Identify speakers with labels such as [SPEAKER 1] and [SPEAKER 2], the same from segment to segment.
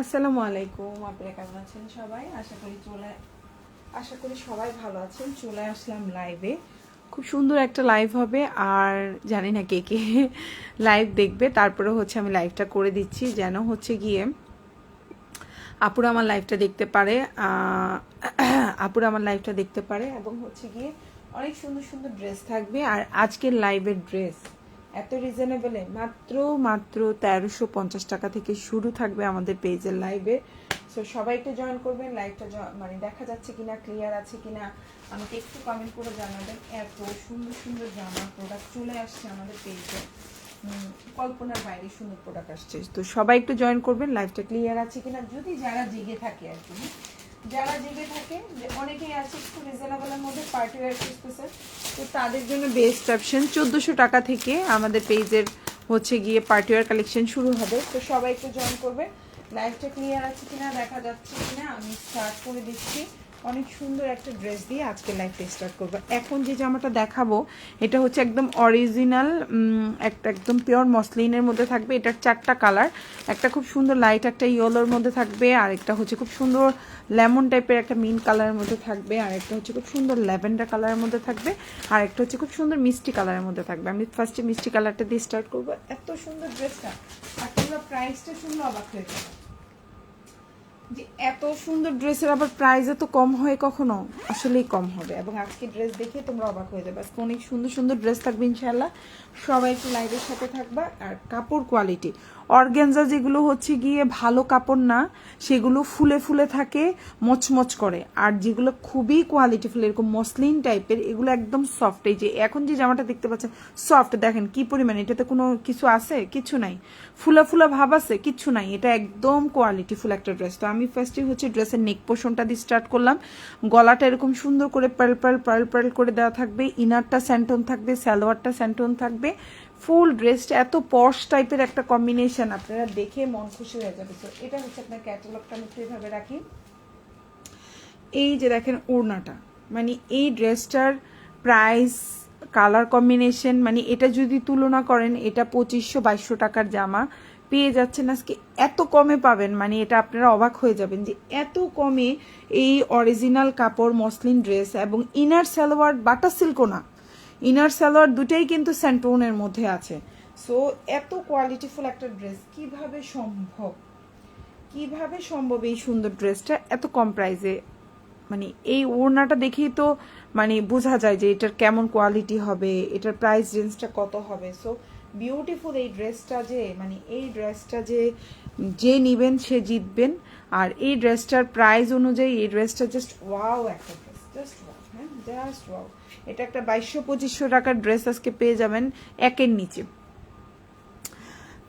[SPEAKER 1] আসসালামু আলাইকুম, আপনারা কেমন আছেন সবাই? আশা করি সবাই ভালো আছেন। চলে আসলাম লাইভে। খুব সুন্দর একটা লাইভ হবে, আর জানি না কে কে লাইভ দেখবে। তারপরে হচ্ছে আমি লাইভটা করে দিচ্ছি যেন হচ্ছে গিয়ে আপুরা আমার লাইভটা দেখতে পারে। আপুরা আমার লাইভটা দেখতে পারে এবং হচ্ছে গিয়ে অনেক সুন্দর সুন্দর ড্রেস থাকবে। আর আজকের লাইভের ড্রেস এত রিজনেবলে মাত্র মাত্র 1350 টাকা থেকে শুরু থাকবে আমাদের পেজের লাইভে। সো সবাই একটু জয়েন করবেন। লাইভটা মানে দেখা যাচ্ছে কিনা, ক্লিয়ার আছে কিনা আমাকে একটু কমেন্ট করে জানাবেন। এত সুন্দর সুন্দর জামা প্রোডাক্ট চলে আসছে আমাদের পেজে, কল্পনার বাইরে সুন্দর প্রোডাক্ট আসছে। তো সবাই একটু জয়েন করবেন। লাইভটা ক্লিয়ার আছে কিনা, যদি যারা জেগে থাকে আর কি, যারা জেগে থাকে, যে অনেকেই আছে একটু রিজনেবলের মধ্যে পার্টি ওয়্যার খুঁজতেছে, তো তাদের জন্য বেস্ট অপশন। 1400 টাকা থেকে আমাদের পেজের হচ্ছে গিয়ে পার্টি ওয়্যার কালেকশন শুরু হবে। তো সবাই একটু জয়েন করবে। লাইভটা ক্লিয়ার আছে কিনা, দেখা যাচ্ছে কিনা আমি স্টার্ট করে দিচ্ছি। অনেক সুন্দর একটা ড্রেস দিয়ে আজকে লাইভটা স্টার্ট করবো। এখন যে জামাটা দেখাবো এটা হচ্ছে একদম অরিজিনাল, একটা একদম পিওর মসলিনের মধ্যে থাকবে। এটার 4টা কালার, একটা খুব সুন্দর লাইট একটা ইয়েলোর মধ্যে থাকবে, আর একটা হচ্ছে খুব সুন্দর লেমন টাইপের একটা মিন্ট কালারের মধ্যে থাকবে, আর একটা হচ্ছে খুব সুন্দর ল্যাভেন্ডার কালারের মধ্যে থাকবে, আর একটা হচ্ছে খুব সুন্দর মিষ্টি কালারের মধ্যে থাকবে। আমি ফার্স্টে মিষ্টি কালারটা দিয়ে স্টার্ট করবো। এত সুন্দর ড্রেসটা, আর তোমরা প্রাইসটা শুনলে অবাক হয়ে যাবে যে এত সুন্দর ড্রেসের আবার প্রাইস এত কম হয় কখনো? আসলেই কম হবে। এবং আজকে ড্রেস দেখে তোমরা অবাক হয়ে যাবে। আজকে অনেক সুন্দর সুন্দর ড্রেস থাকবে ইনশাআল্লাহ। সবাই একটু লাইভের সাথে থাকবা। আর কাপড় কোয়ালিটি, অর্গানজা যেগুলো হচ্ছে গিয়ে ভালো কাপড় না, সেগুলো ফুলে ফুলে থাকে, মচমচ করে। আর যেগুলো খুবই কোয়ালিটিফুল এরকম মসলিন টাইপের, এগুলো একদম সফট। এই যে এখন যে জামাটা দেখতে পাচ্ছেন সফট, দেখেন কি পরিমাণ, এটাতে কোনো কিছু আছে? কিছু নাই। ফুলা ফুলা ভাব আছে? কিছু নাই। এটা একদম কোয়ালিটিফুল একটা ড্রেস। তো আমি ফার্স্টে হচ্ছে ড্রেসের নেক পোর্শনটা দিয়ে স্টার্ট করলাম। গলাটা এরকম সুন্দর করে পার্ল পার্ল পার্ল পার্ল করে দেওয়া থাকবে, ইনারটা স্যান্টন থাকবে, সালোয়ারটা স্যান্টন থাকবে। ফুল ড্রেসটা এত পশ টাইপের একটা কম্বিনেশন, আপনারা দেখে মন খুশি হয়ে যাবে। তো এটা হচ্ছে আপনার ক্যাটালগটা আমি একটু এভাবে রাখি। এই যে দেখেন ওড়নাটা, মানে এই ড্রেসটার প্রাইস, কালার কম্বিনেশন, মানে এটা যদি তুলনা করেন, এটা 2500-2200 টাকার জামা পেয়ে যাচ্ছেন আজকে এত কমে পাবেন। মানে এটা আপনারা অবাক হয়ে যাবেন যে এত কমে এই অরিজিনাল কাপড় মসলিন ড্রেস, এবং ইনার সালোয়ার বাটার সিল্কও না, ইনার সালোয়ার দুটাই কিন্তু স্যান্টোনের মধ্যে আছে। সো এত কোয়ালিটিফুল একটা ড্রেস কিভাবে সম্ভব, কিভাবে সম্ভব এই সুন্দর ড্রেসটা এত কম প্রাইসে? মানে এই ওড়নাটা দেখেই তো মানে বোঝা যায় যে এটার কেমন কোয়ালিটি হবে, এটার প্রাইস রেঞ্জটা কত হবে। সো বিউটিফুল এই ড্রেসটা, যে মানে এই ড্রেসটা যে নিবেন সে জিতবেন। আর এই ড্রেসটার প্রাইস অনুযায়ী এই ড্রেসটা জাস্ট ওয়াও একটা ড্রেস, জাস্ট ওয়াও। হ্যাঁ, জাস্ট ওয়াও। এটা একটা 2200-2500 টাকার ড্রেস আজকে পেয়ে যাবেন একের নিচে।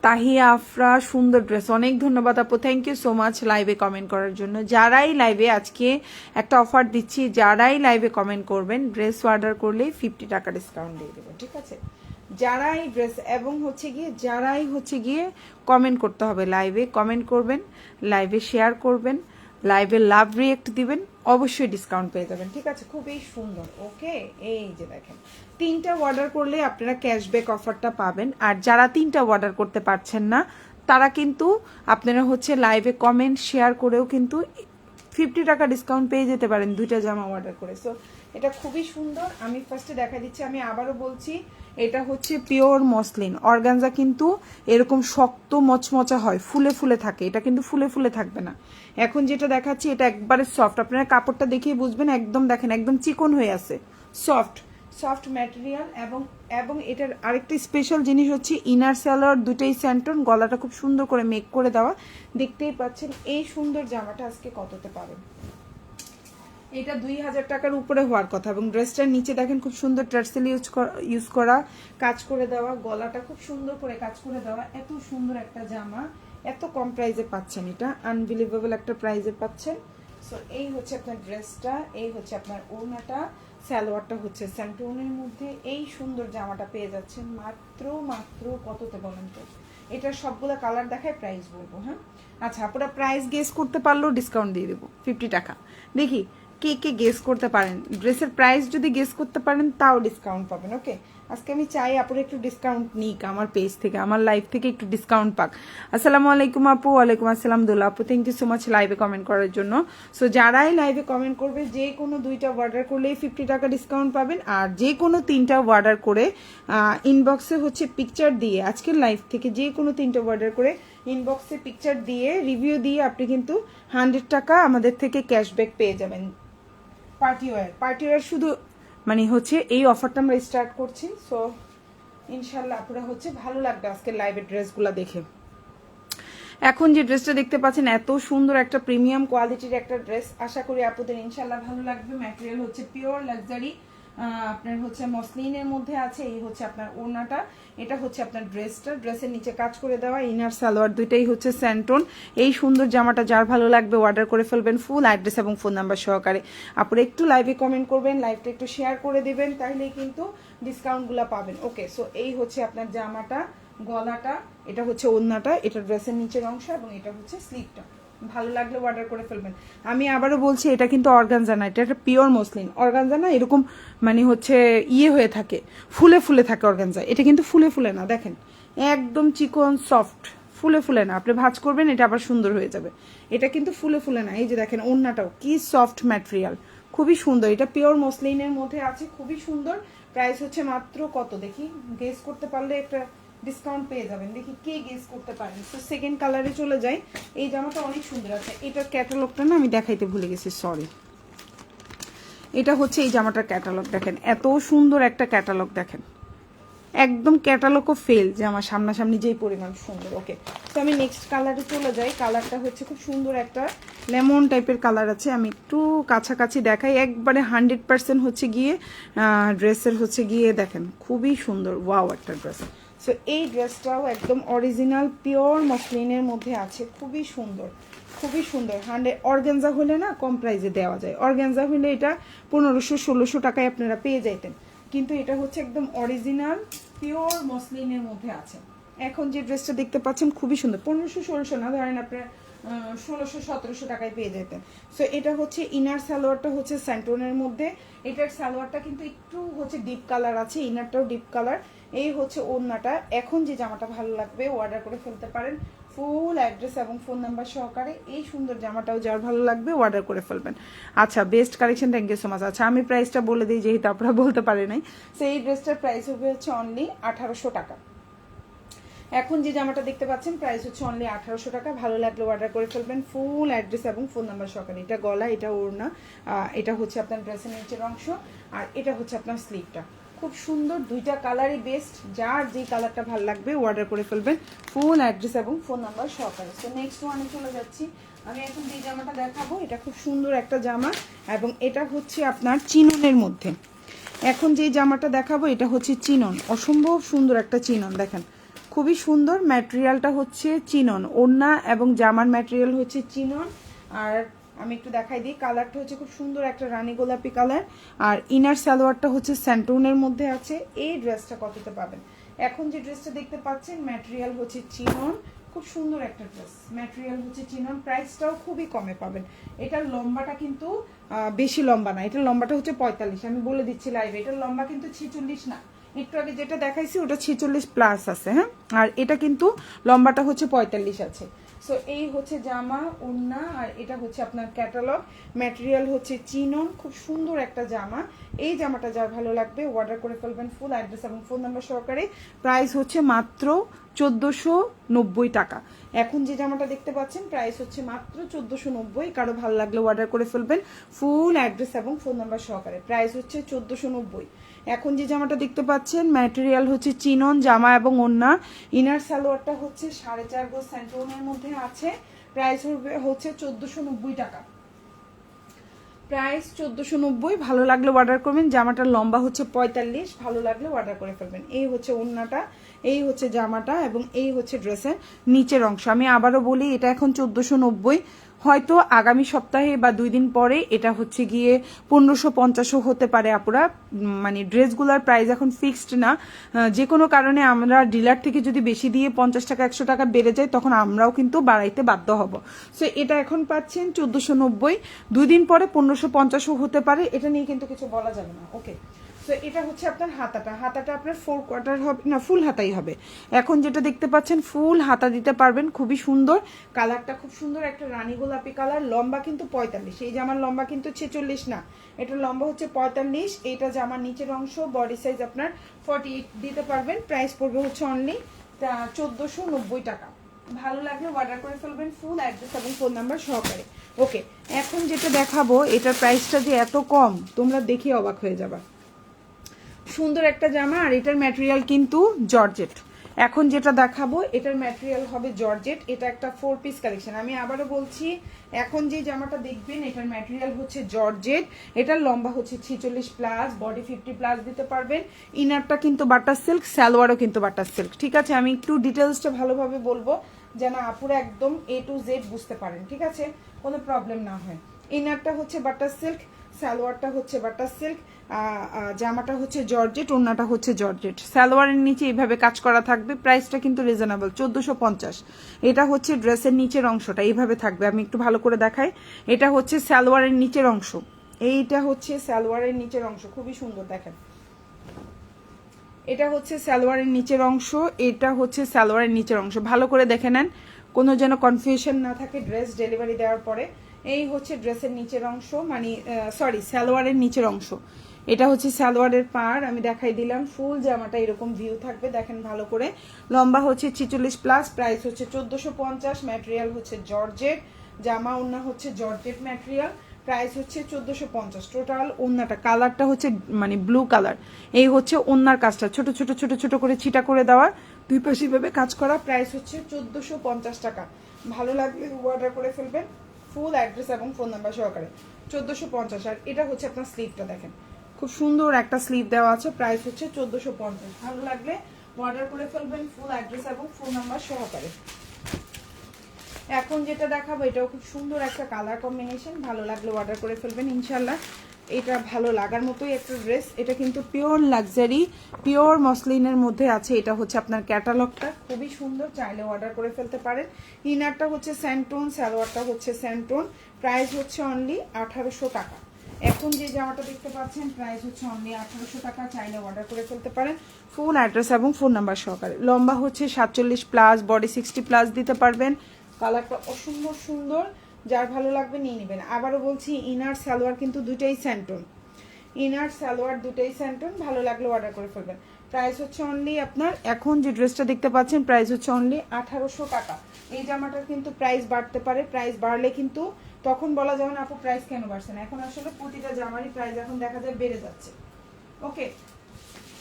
[SPEAKER 1] তাহিয়া আফরা, সুন্দর ড্রেস। অনেক ধন্যবাদ আপু, থ্যাংক ইউ সো মাচ লাইভে কমেন্ট করার জন্য। যারাই লাইভে আজকে একটা অফার দিচ্ছি, যারাই লাইভে কমেন্ট করবেন, ড্রেস অর্ডার করলে 50 টাকা ডিসকাউন্ট দিয়ে দেবো, ঠিক আছে? যারাই ড্রেস, এবং যারাই হচ্ছে গিয়ে কমেন্ট করতে হবে, লাইভে কমেন্ট করবেন, লাইভে শেয়ার করবেন, লাইভে লাভ রিয়েক্ট দিবেন, অবশ্যই ডিসকাউন্ট পেয়ে যাবেন, ঠিক আছে? খুবই সুন্দর। ওকে, এই যে দেখেন 3টা অর্ডার করলে আপনারা ক্যাশব্যাক অফারটা পাবেন। আর যারা 3টা অর্ডার করতে পারছেন না, তারা কিন্তু আপনারা হচ্ছে লাইভে কমেন্ট শেয়ার করেও কিন্তু 50 টাকা ডিসকাউন্ট পেয়ে যেতে পারেন 2টা জামা অর্ডার করে। সো এটা খুবই সুন্দর। আমি ফার্স্টে দেখা দিচ্ছি, আমি আবারও বলছি, এটা হচ্ছে পিওর মসলিন। অর্গানজা কিন্তু এরকম শক্ত মচমচা হয়, ফুলে ফুলে থাকে, এটা কিন্তু ফুলে ফুলে থাকবে না। এখন যেটা দেখাচ্ছি এটা একবারে সফট, আপনারা কাপড়টা দেখিয়ে বুঝবেন, একদম দেখেন একদম চিকন হয়ে আছে, সফট সফট ম্যাটেরিয়াল। এবং এটার আরেকটা স্পেশাল জিনিস হচ্ছে ইনার সালোয়ার দুটেই স্যান্টন, গলাটা খুব সুন্দর করে মেক করে দেওয়া। দেখতেই পাচ্ছেন এই সুন্দর জামাটা আজকে কততে পাবেন। এটা 2000 টাকার উপরে হওয়ার কথা। এবং ড্রেসটার নিচে দেখেন খুব সুন্দর টার্সেল ইউজ করা, কাজ করে দেওয়া, গলাটা খুব সুন্দর করে কাজ করে দেওয়া। এত সুন্দর একটা জামা এত কম প্রাইসে পাচ্ছেন, এটা আনবিলিভেবল একটা প্রাইসে পাচ্ছেন। সো এই হচ্ছে আপনার ড্রেসটা, এই হচ্ছে আপনার ওড়নাটা, সালোয়ারটা হচ্ছে স্যান্টোনের মধ্যে। এই সুন্দর জামাটা পেয়ে যাচ্ছেন মাত্র মাত্র কততে বলেন তো? এটার সবগুলো কালার দেখায়, প্রাইস বলবো। হ্যাঁ, আচ্ছা, আপনারা প্রাইস গেস করতে পারলেও ডিসকাউন্ট দিয়ে দেবো 50 টাকা। দেখি কে কে গেস করতে পারেন। ড্রেসের প্রাইস যদি গেস করতে পারেন তাও ডিসকাউন্ট পাবেন। ওকে, আজকে আমি চাই আপুর একটু ডিসকাউন্ট নিক আমার পেজ থেকে, আমার লাইভ থেকে একটু ডিসকাউন্ট পাক। আসসালামু আলাইকুম আপু। ওয়ালাইকুম আসসালাম দুলা আপু, থ্যাংক ইউ সো মাচ লাইভে কমেন্ট করার জন্য। সো যারাই লাইভে কমেন্ট করবে যে কোনো 2টা অর্ডার করলেই 50 টাকা ডিসকাউন্ট পাবেন, আর যে কোনো 3টা অর্ডার করে ইনবক্সে হচ্ছে পিকচার দিয়ে, আজকের লাইভ থেকে যে কোনো 3টা অর্ডার করে ইনবক্সে পিকচার দিয়ে রিভিউ দিয়ে আপনি কিন্তু 100 টাকা আমাদের থেকে ক্যাশব্যাক পেয়ে যাবেন। পার্টি ওয়্যার শুধু মানে হচ্ছে এই অফারটা আমরা স্টার্ট করছি। সো ইনশাল্লাহ আপনারা হচ্ছে ভালো লাগবে আজকের লাইভের ড্রেসগুলো দেখে। এখন যে ড্রেসটা দেখতে পাচ্ছেন এত সুন্দর একটা প্রিমিয়াম কোয়ালিটির একটা ড্রেস, আশা করি আপনাদের ইনশাল্লাহ ভালো লাগবে। ম্যাটেরিয়াল হচ্ছে পিওর লাক্সারি, আপনার হচ্ছে মসলিনের মধ্যে আছে। এই হচ্ছে আপনার ওড়নাটা, এটা হচ্ছে আপনার ড্রেসটা, ড্রেসের নিচে কাজ করে দেওয়া, ইনার সালোয়ার দুইটাই হচ্ছে স্যান্টন। এই সুন্দর জামাটা যার ভালো লাগবে অর্ডার করে ফেলবেন ফুল অ্যাড্রেস এবং ফোন নাম্বার সহকারে। আপনারা একটু লাইভে কমেন্ট করবেন, লাইভটা একটু শেয়ার করে দিবেন, তাহলেই কিন্তু ডিসকাউন্টগুলো পাবেন। ওকে, সো এই হচ্ছে আপনার জামাটা, গলাটা, এটা হচ্ছে ওড়নাটা, এটা ড্রেসের নিচের অংশ এবং এটা হচ্ছে স্লিভটা। ভালো লাগলে অর্ডার করে ফেলবেন। আমি আবারও বলছি এটা কিন্তু অর্গানজা না, এটা একটা পিওর মসলিন। অর্গানজা না এরকম মানে হচ্ছে হয়ে থাকে, ফুলে ফুলে থাকে অর্গানজা, এটা কিন্তু ফুলে ফুলে না। দেখেন একদম চিকন সফট, ফুলে ফুলে না। আপনি ভাঁজ করবেন এটা আবার সুন্দর হয়ে যাবে, এটা কিন্তু ফুলে ফুলে না। এই যে দেখেন ওড়নাটাও কি সফট ম্যাটেরিয়াল, খুবই সুন্দর। এটা পিওর মসলিনের মধ্যে আছে, খুবই সুন্দর। প্রাইস হচ্ছে মাত্র কত দেখি, গেস করতে পারলে একটা ডিসকাউন্ট পেয়ে যাবেন। দেখি কে গেস করতে পারেন। তো সেকেন্ড কালারে চলে যাই। এই জামাটা অনেক সুন্দর আছে, এটার ক্যাটালগটা না আমি দেখাইতে ভুলে গেছি, সরি। এটা হচ্ছে এই জামাটার ক্যাটালগ, দেখেন এত সুন্দর একটা ক্যাটালগ, দেখেন একদম ক্যাটালগও ফেল যে আমার সামনাসামনি যেই পরিমাণ সুন্দর। ওকে, তো আমি নেক্সট কালারে চলে যাই। কালারটা হচ্ছে খুব সুন্দর একটা লেমন টাইপের কালার আছে, আমি একটু কাছাকাছি দেখাই। একবারে 100% হচ্ছে গিয়ে ড্রেসের হচ্ছে গিয়ে দেখেন খুবই সুন্দর, ওয়াও একটা ড্রেস। সো এই ড্রেসটাও একদম অরিজিনাল পিওর মসলিনের মধ্যে আছে, খুবই সুন্দর, খুবই সুন্দর। 100 অর্গানজা হলে না কম প্রাইসে দেওয়া যায়, অর্গানজা হলে এটা 1500-1600 টাকায় আপনারা পেয়ে যাইতেন, কিন্তু এটা হচ্ছে একদম অরিজিনাল পিওর মসলিনের মধ্যে আছে। এখন যে ড্রেসটা দেখতে পাচ্ছেন খুবই সুন্দর, 1500-1600 না, ধরেন আপনার 1600-1700 টাকায় পেয়ে যেতেন। সো এটা হচ্ছে ইনার সালোয়ারটা হচ্ছে স্যান্টনের মধ্যে, এটার সালোয়ারটা কিন্তু একটু হচ্ছে ডিপ কালার আছে, ইনারটাও ডিপ কালার। এই হচ্ছে ওড়নাটা। এখন যে জামাটা ভালো লাগবে অর্ডার করে ফেলতে পারেন ফুল অ্যাড্রেস এবং ফোন নাম্বার সহকারে। এই সুন্দর জামাটাও যার ভালো লাগবে অর্ডার করে ফেলবেন। আচ্ছা, best collection, thank you so much. আচ্ছা আমি প্রাইসটা বলে দিই যেহেতু আপনারা বলতে পারে নাই। সো এই ড্রেসটার প্রাইস হবে হচ্ছে অনলি 1800 টাকা। এখন যে জামাটা দেখতে পাচ্ছেন প্রাইস হচ্ছে অনলি 1800 টাকা। ভালো লাগলে অর্ডার করে ফেলবেন ফুল অ্যাড্রেস এবং ফোন নাম্বার সহকারে। এটা গলা, এটা ওড়না, এটা হচ্ছে আপনার ড্রেসের নিচের অংশ, আর এটা হচ্ছে আপনার স্লিভটা। খুব সুন্দর, দুইটা কালারই বেস্ট, যার যে কালারটা ভালো লাগবে অর্ডার করে ফেলবেন ফুল অ্যাড্রেস এবং ফোন নাম্বার সহকারে। তো নেক্সট ওয়ানে চলে যাচ্ছি। আমি এখন যে জামাটা দেখাবো এটা খুব সুন্দর একটা জামা এবং এটা হচ্ছে আপনার চিননের মধ্যে। এখন যে জামাটা দেখাবো এটা হচ্ছে চিনন, অসম্ভব সুন্দর একটা চিনন, দেখেন খুবই সুন্দর। ম্যাটেরিয়ালটা হচ্ছে চিনন, ওড়না এবং জামার ম্যাটেরিয়াল হচ্ছে চিনন। আর আমি একটু দেখাই দিই, কালারটা হচ্ছে খুব সুন্দর একটা রানী গোলাপি কালার, আর ইনার সালোয়ারটা হচ্ছে স্যান্টনের মধ্যে আছে। এই ড্রেসটা কততে পাবেন? এখন যে ড্রেসটা দেখতে পাচ্ছেন ম্যাটেরিয়াল হচ্ছে চিনন, খুব সুন্দর একটা ড্রেস, ম্যাটেরিয়াল হচ্ছে চিনন, প্রাইসটাও খুবই কমে পাবেন। এটার লম্বাটা কিন্তু বেশি লম্বা না, এটার লম্বাটা হচ্ছে 45, আমি বলে দিচ্ছি লাইভে। এটার লম্বা কিন্তু 46 না, একটু আগে যেটা দেখাইছি ওটা 46 প্লাস আছে, হ্যাঁ, আর এটা কিন্তু লম্বাটা হচ্ছে 45 আছে। সো এই হচ্ছে জামা, ওড়না, আর এটা হচ্ছে আপনার ক্যাটালগ। ম্যাটেরিয়াল হচ্ছে চিনন, খুব সুন্দর একটা জামা। এই জামাটা যার ভালো লাগবে অর্ডার করে ফেলবেন ফুল অ্যাড্রেস এবং ফোন নাম্বার সহকারে। প্রাইস হচ্ছে মাত্র 1490 টাকা। এখন যে জামাটা দেখতে পাচ্ছেন প্রাইস হচ্ছে মাত্র 1490। কারো ভালো লাগলে অর্ডার করে ফেলবেন ফুল অ্যাড্রেস এবং ফোন নাম্বার সহকারে। প্রাইস হচ্ছে 1490। এখন যে জামাটা দেখতে পাচ্ছেন ম্যাটেরিয়াল হচ্ছে চিনন, জামা এবং ওড়না, ইনার সালোয়ারটা হচ্ছে 4.5 গজ স্যান্টনের মধ্যে আছে। প্রাইস হচ্ছে 1490 টাকা। প্রাইস 1490। ভালো লাগলে অর্ডার করবেন। জামাটার লম্বা হচ্ছে 45, ভালো লাগলে অর্ডার করে ফেলবেন। এই হচ্ছে ওড়নাটা, এই হচ্ছে জামাটা এবং এই হচ্ছে ড্রেসের নিচের অংশ। আমি আবারও বলি এটা এখন 1490, হয়তো আগামী সপ্তাহে বা 2 দিন পরে এটা হচ্ছে গিয়ে 1550 হতে পারে আপুরা। মানে ড্রেসগুলোর প্রাইস এখন ফিক্সড না, যে কোনো কারণে আমরা ডিলার থেকে যদি বেশি দিয়ে 50 টাকা 100 টাকা বেড়ে যায় তখন আমরাও কিন্তু বাড়াইতে বাধ্য হব। সো এটা এখন পাচ্ছেন 1490, 2 দিন পরে 1550 হতে পারে, এটা নিয়ে কিন্তু কিছু বলা যাবে না। ওকে, তো সো এটা হচ্ছে আপনার হাতাটা, হাতাটা আপনার 4 কোয়ার্টার হবে না, ফুল হাতাই হবে। এখন যেটা দেখতে পাচ্ছেন ফুল হাতা দিতে পারবেন, খুবই সুন্দর কালারটা, খুব সুন্দর একটা রানী গোলাপি কালার। লম্বা কিন্তু 45, এই জামার লম্বা কিন্তু 46 না, এটা লম্বা হচ্ছে 45। এইটা জামার নিচের অংশ, বডি সাইজ আপনার 48 দিতে পারবেন। প্রাইস পড়বে হচ্ছে অনলি 1490 টাকা। ভালো লাগলে অর্ডার করে ফেলবেন, ফুল অ্যাড্রেস এবং ফোন নাম্বার সহকারে। ওকে, এখন যেটা দেখাবো এটার প্রাইসটা যে এত কম তোমরা দেখে অবাক হয়ে যাবা। সুন্দর একটা জামা, আর এটার ম্যাটেরিয়াল কিন্তু জর্জেট। এখন যেটা দেখাবো এটার ম্যাটেরিয়াল হবে জর্জেট। এটা একটা 4 পিস কালেকশন। আমি আবারও বলছি, এখন যে জামাটা দেখবেন এটার ম্যাটেরিয়াল হচ্ছে জর্জেট। এটার লম্বা হচ্ছে 46 প্লাস, বডি 50 প্লাস দিতে পারবেন। ইনারটা কিন্তু বাটার সিল্ক, সালোয়ারও কিন্তু বাটার সিল্ক। ঠিক আছে, আমি একটু ডিটেলসটা ভালোভাবে বলবো যেন আপুরা একদম A to Z বুঝতে পারেন, ঠিক আছে, কোনো প্রবলেম না হয়। ইনারটা হচ্ছে বাটার সিল্ক, সালোয়ারটা হচ্ছে বাটার সিল্ক, জামাটা হচ্ছে জর্জেট, ওড়নাটা হচ্ছে জর্জেট। সালোয়ারের নিচে এইভাবে কাজ করা থাকবে। প্রাইসটা কিন্তু রিজনেবল, 1450। এটা হচ্ছে ড্রেসের নিচের অংশটা এইভাবে থাকবে, আমি একটু ভালো করে দেখাই। এটা হচ্ছে সালোয়ারের নিচের অংশ, এইটা হচ্ছে সালোয়ারের নিচের অংশ, খুবই সুন্দর দেখেন। এটা হচ্ছে সালোয়ারের নিচের অংশ, এটা হচ্ছে সালোয়ারের নিচের অংশ, ভালো করে দেখে নেন, কোনো যেন কনফিউশন না থাকে ড্রেস ডেলিভারি দেওয়ার পরে। এই হচ্ছে ড্রেসের নিচের অংশ, মানে সরি সালোয়ারের নিচের অংশ। এটা হচ্ছে সালোয়ারের পাড়, আমি দেখাই দিলাম। ফুল জামাটা এরকম ভিউ থাকবে, দেখেন ভালো করে। লম্বা হচ্ছে 46 প্লাস, প্রাইস হচ্ছে 1450। ম্যাটেরিয়াল হচ্ছে জর্জেট, জামা ওড়না হচ্ছে জর্জেট ম্যাটেরিয়াল। প্রাইস হচ্ছে 1450। টোটাল ওড়নাটা কালারটা হচ্ছে মানে ব্লু কালার। এই হচ্ছে ওড়নার কাজটা, ছোট ছোট ছোট ছোট করে ছিটা করে দেওয়া, দুই পাশে ভাবে কাজ করা। প্রাইস হচ্ছে 1450 টাকা। ভালো লাগলে অর্ডার করে ফেলবেন, ফুল অ্যাড্রেস এবং ফোন নাম্বার সহকারে। 1450। আর এটা হচ্ছে আপনার স্লিভটা দেখেন, খুব সুন্দর একটা স্লিভ দেওয়া আছে। প্রাইস হচ্ছে 1450। ভালো লাগলে অর্ডার করে ফেলবেন, ফুল অ্যাড্রেস এবং ফোন নাম্বার সহকারে। এখন যেটা দেখাবো এটাও খুব সুন্দর একটা কালার কম্বিনেশন, ভালো লাগলে অর্ডার করে ফেলবেন ইনশাল্লাহ। এটা ভালো লাগার মতোই একটা ড্রেস। এটা কিন্তু পিওর লাক্সারি, পিওর মসলিনের মধ্যে আছে। এটা হচ্ছে আপনার ক্যাটালগটা, খুবই সুন্দর, চাইলে অর্ডার করে ফেলতে পারেন। ইনারটা হচ্ছে স্যান্টোন, সালোয়ারটা হচ্ছে স্যান্টোন। প্রাইস হচ্ছে অনলি 1800 টাকা। এখন যে জামাটা দেখতে পাচ্ছেন প্রাইস হচ্ছে অনলি 1800 টাকা, চাইলে অর্ডার করে ফেলতে পারেন, ফুল অ্যাড্রেস এবং ফোন নাম্বার সহকারে। লম্বা হচ্ছে 47 প্লাস, বডি 60 প্লাস দিতে পারবেন। কালারটা অসম্ভব সুন্দর, যার ভালো লাগবে নিয়ে নেবেন। আবারও বলছি, ইনার সালোয়ার কিন্তু দুটাই স্যান্টন, ইনার সালোয়ার দুটাই স্যান্টন। ভালো লাগলে অর্ডার করে ফেলবেন। প্রাইস হচ্ছে অনলি আপনার, এখন যে ড্রেসটা দেখতে পাচ্ছেন প্রাইস হচ্ছে অনলি 1800 টাকা। এই জামাটার কিন্তু প্রাইস বাড়তে পারে, প্রাইস বাড়লে কিন্তু তখন বলা যাবে না আপু প্রাইস কেন বাড়ছে না। এখন আসলে প্রতিটা জামারই প্রাইস এখন দেখা যায় বেড়ে যাচ্ছে। ওকে,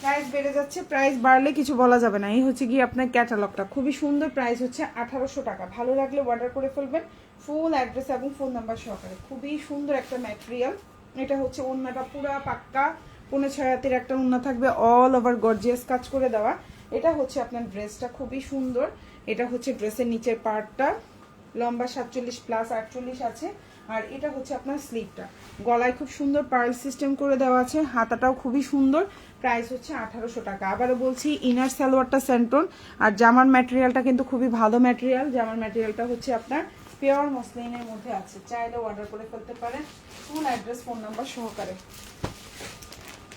[SPEAKER 1] প্রাইস বেড়ে যাচ্ছে, প্রাইস বাড়লে কিছু বলা যাবে না। এই হচ্ছে কি আপনার ক্যাটালগটা, খুবই সুন্দর। প্রাইস হচ্ছে 1800 টাকা। ভালো লাগলে অর্ডার করে ফেলবেন, ফুল অ্যাড্রেস এবং ফোন নাম্বার সহকারে। খুবই সুন্দর একটা ম্যাটেরিয়াল। এটা হচ্ছে ওড়নাটা পুরা পাক্কা 5.5 হাতের একটা ওড়না থাকবে, অল ওভার গর্জিয়াস কাজ করে দেওয়া। এটা হচ্ছে আপনার ড্রেসটা, খুবই সুন্দর। এটা হচ্ছে ড্রেসের নিচের পার্টটা, লম্বা 47 প্লাস 48 আছে। আর এটা হচ্ছে আপনার স্লিভটা, গলায় খুব সুন্দর পার্ল সিস্টেম করে দেওয়া আছে, হাতাটাও খুবই সুন্দর। প্রাইস হচ্ছে 1800 টাকা। আবারও বলছি, ইনার সালোয়ারটা স্যান্টন, আর জামার ম্যাটেরিয়ালটা কিন্তু খুবই ভালো ম্যাটেরিয়াল। জামার ম্যাটেরিয়ালটা হচ্ছে আপনার পিওর মসলিনের মধ্যে আছে, চাইলে অর্ডার করে ফেলতে পারেন, ফুল অ্যাড্রেস ফোন নাম্বার সহকারে।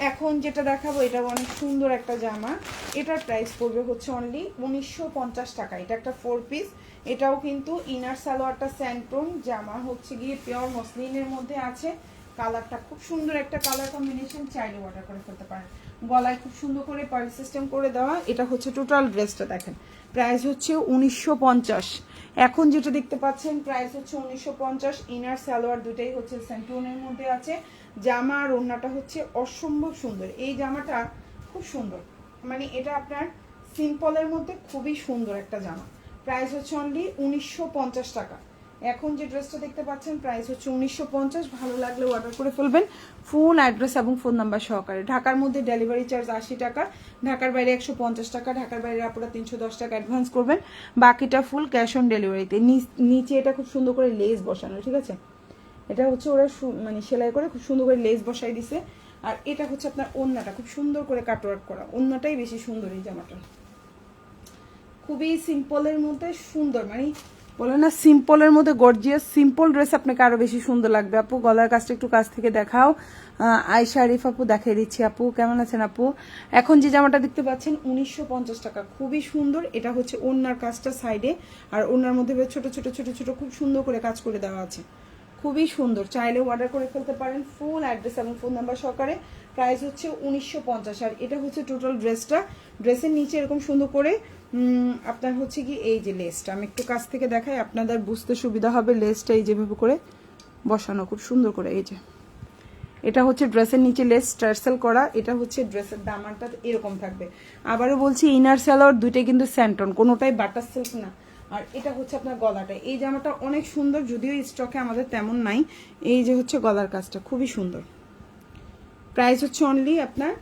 [SPEAKER 1] এখন যেটা দেখাবো এটা অনেক সুন্দর একটা জামা। এটার প্রাইস পড়বে হচ্ছে অনলি 1950 টাকা। এটা একটা 4 পিস, এটাও কিন্তু ইনার সালোয়ারটা স্যান্টন, জামা হচ্ছে গিয়ে পিওর মসলিনের মধ্যে আছে। কালারটা খুব সুন্দর একটা কালার কম্বিনেশন, চাইলে অর্ডার করে ফেলতে পারেন। গলায় খুব সুন্দর করে পার্ল সিস্টেম করে দেওয়া। এটা হচ্ছে টোটাল ড্রেসটা দেখেন, প্রাইস হচ্ছে 1950। এখন যেটা দেখতে পাচ্ছেন প্রাইস হচ্ছে 1950। ইনার সালোয়ার দুটাই হচ্ছে স্যান্টনের মধ্যে আছে। জামা আর ওড়নাটা হচ্ছে অসম্ভব সুন্দর। এই জামাটা খুব সুন্দর, মানে এটা আপনার সিম্পলের মধ্যে খুবই সুন্দর একটা জামা। প্রাইস হচ্ছে অনলি 1950 টাকা। এখন যে ড্রেসটা দেখতে পাচ্ছেন প্রাইস হচ্ছে 1950। ভালো লাগলে অর্ডার করে ফেলবেন, ফুল অ্যাড্রেস এবং ফোন নাম্বার সহকারে। ঢাকার মধ্যে ডেলিভারি চার্জ 80 টাকা, ঢাকার বাইরে 150 টাকা, ঢাকার বাইরে আপনারা 310 টাকা অ্যাডভান্স করবেন, বাকিটা ফুল ক্যাশ অন ডেলিভারিতে। নিচে এটা খুব সুন্দর করে লেস বসানো, ঠিক আছে, এটা হচ্ছে ওরা মানে সেলাই করে খুব সুন্দর করে লেস বসাই দিছে। আর এটা হচ্ছে আপনার ওড়নাটা, খুব সুন্দর করে কাটওয়ার্ক করা, ওড়নাটাই বেশি সুন্দর। এই জামাটা খুবই সিম্পলের মধ্যে সুন্দর, মানে বলে না সিম্পলের মধ্যে গর্জিয়াস সিম্পল ড্রেস আপনাকে আরো বেশি সুন্দর লাগবে আপু। গলার কাজটা একটু কাছ থেকে দেখাও। আয়শা আরিফ আপু দেখিয়ে দিচ্ছি। আপু কেমন আছেন আপু? এখন যে জামাটা দেখতে পাচ্ছেন 1950 টাকা, খুবই সুন্দর। এটা হচ্ছে ওড়নার কাজটা সাইডে, আর ওড়নার মধ্যে ছোট ছোট ছোট ছোট খুব সুন্দর করে কাজ করে দেওয়া আছে, খুবই সুন্দর। চাইলে অর্ডার করে ফেলতে পারেন ফুল অ্যাড্রেস এবং ফোন নাম্বার সহকারে। প্রাইস হচ্ছে 1950। আর এটা হচ্ছে টোটাল ড্রেসটা। ড্রেসের নিচে এরকম সুন্দর করে আপনার হচ্ছে কি এই যে লেসটা আমি একটু কাছ থেকে দেখাই, আপনাদের বুঝতে সুবিধা হবে। লেসটা এই যেভাবে করে বসানো খুব সুন্দর করে, এই যে এটা হচ্ছে ড্রেসের নিচে লেস টার্সেল করা। এটা হচ্ছে ড্রেসের দামানটা এরকম থাকবে। আবারও বলছি ইনার সালোয়ার দুইটাই কিন্তু স্যান্টন, কোনোটাই বাটার সিল্ক না। আর এটা হচ্ছে আপনার গলাটা। এই জামাটা অনেক সুন্দর, যদিও স্টকে আমাদের তেমন নাই। এই যে হচ্ছে গলার কাজটা খুবই সুন্দর। প্রাইস হচ্ছে অনলি আপনার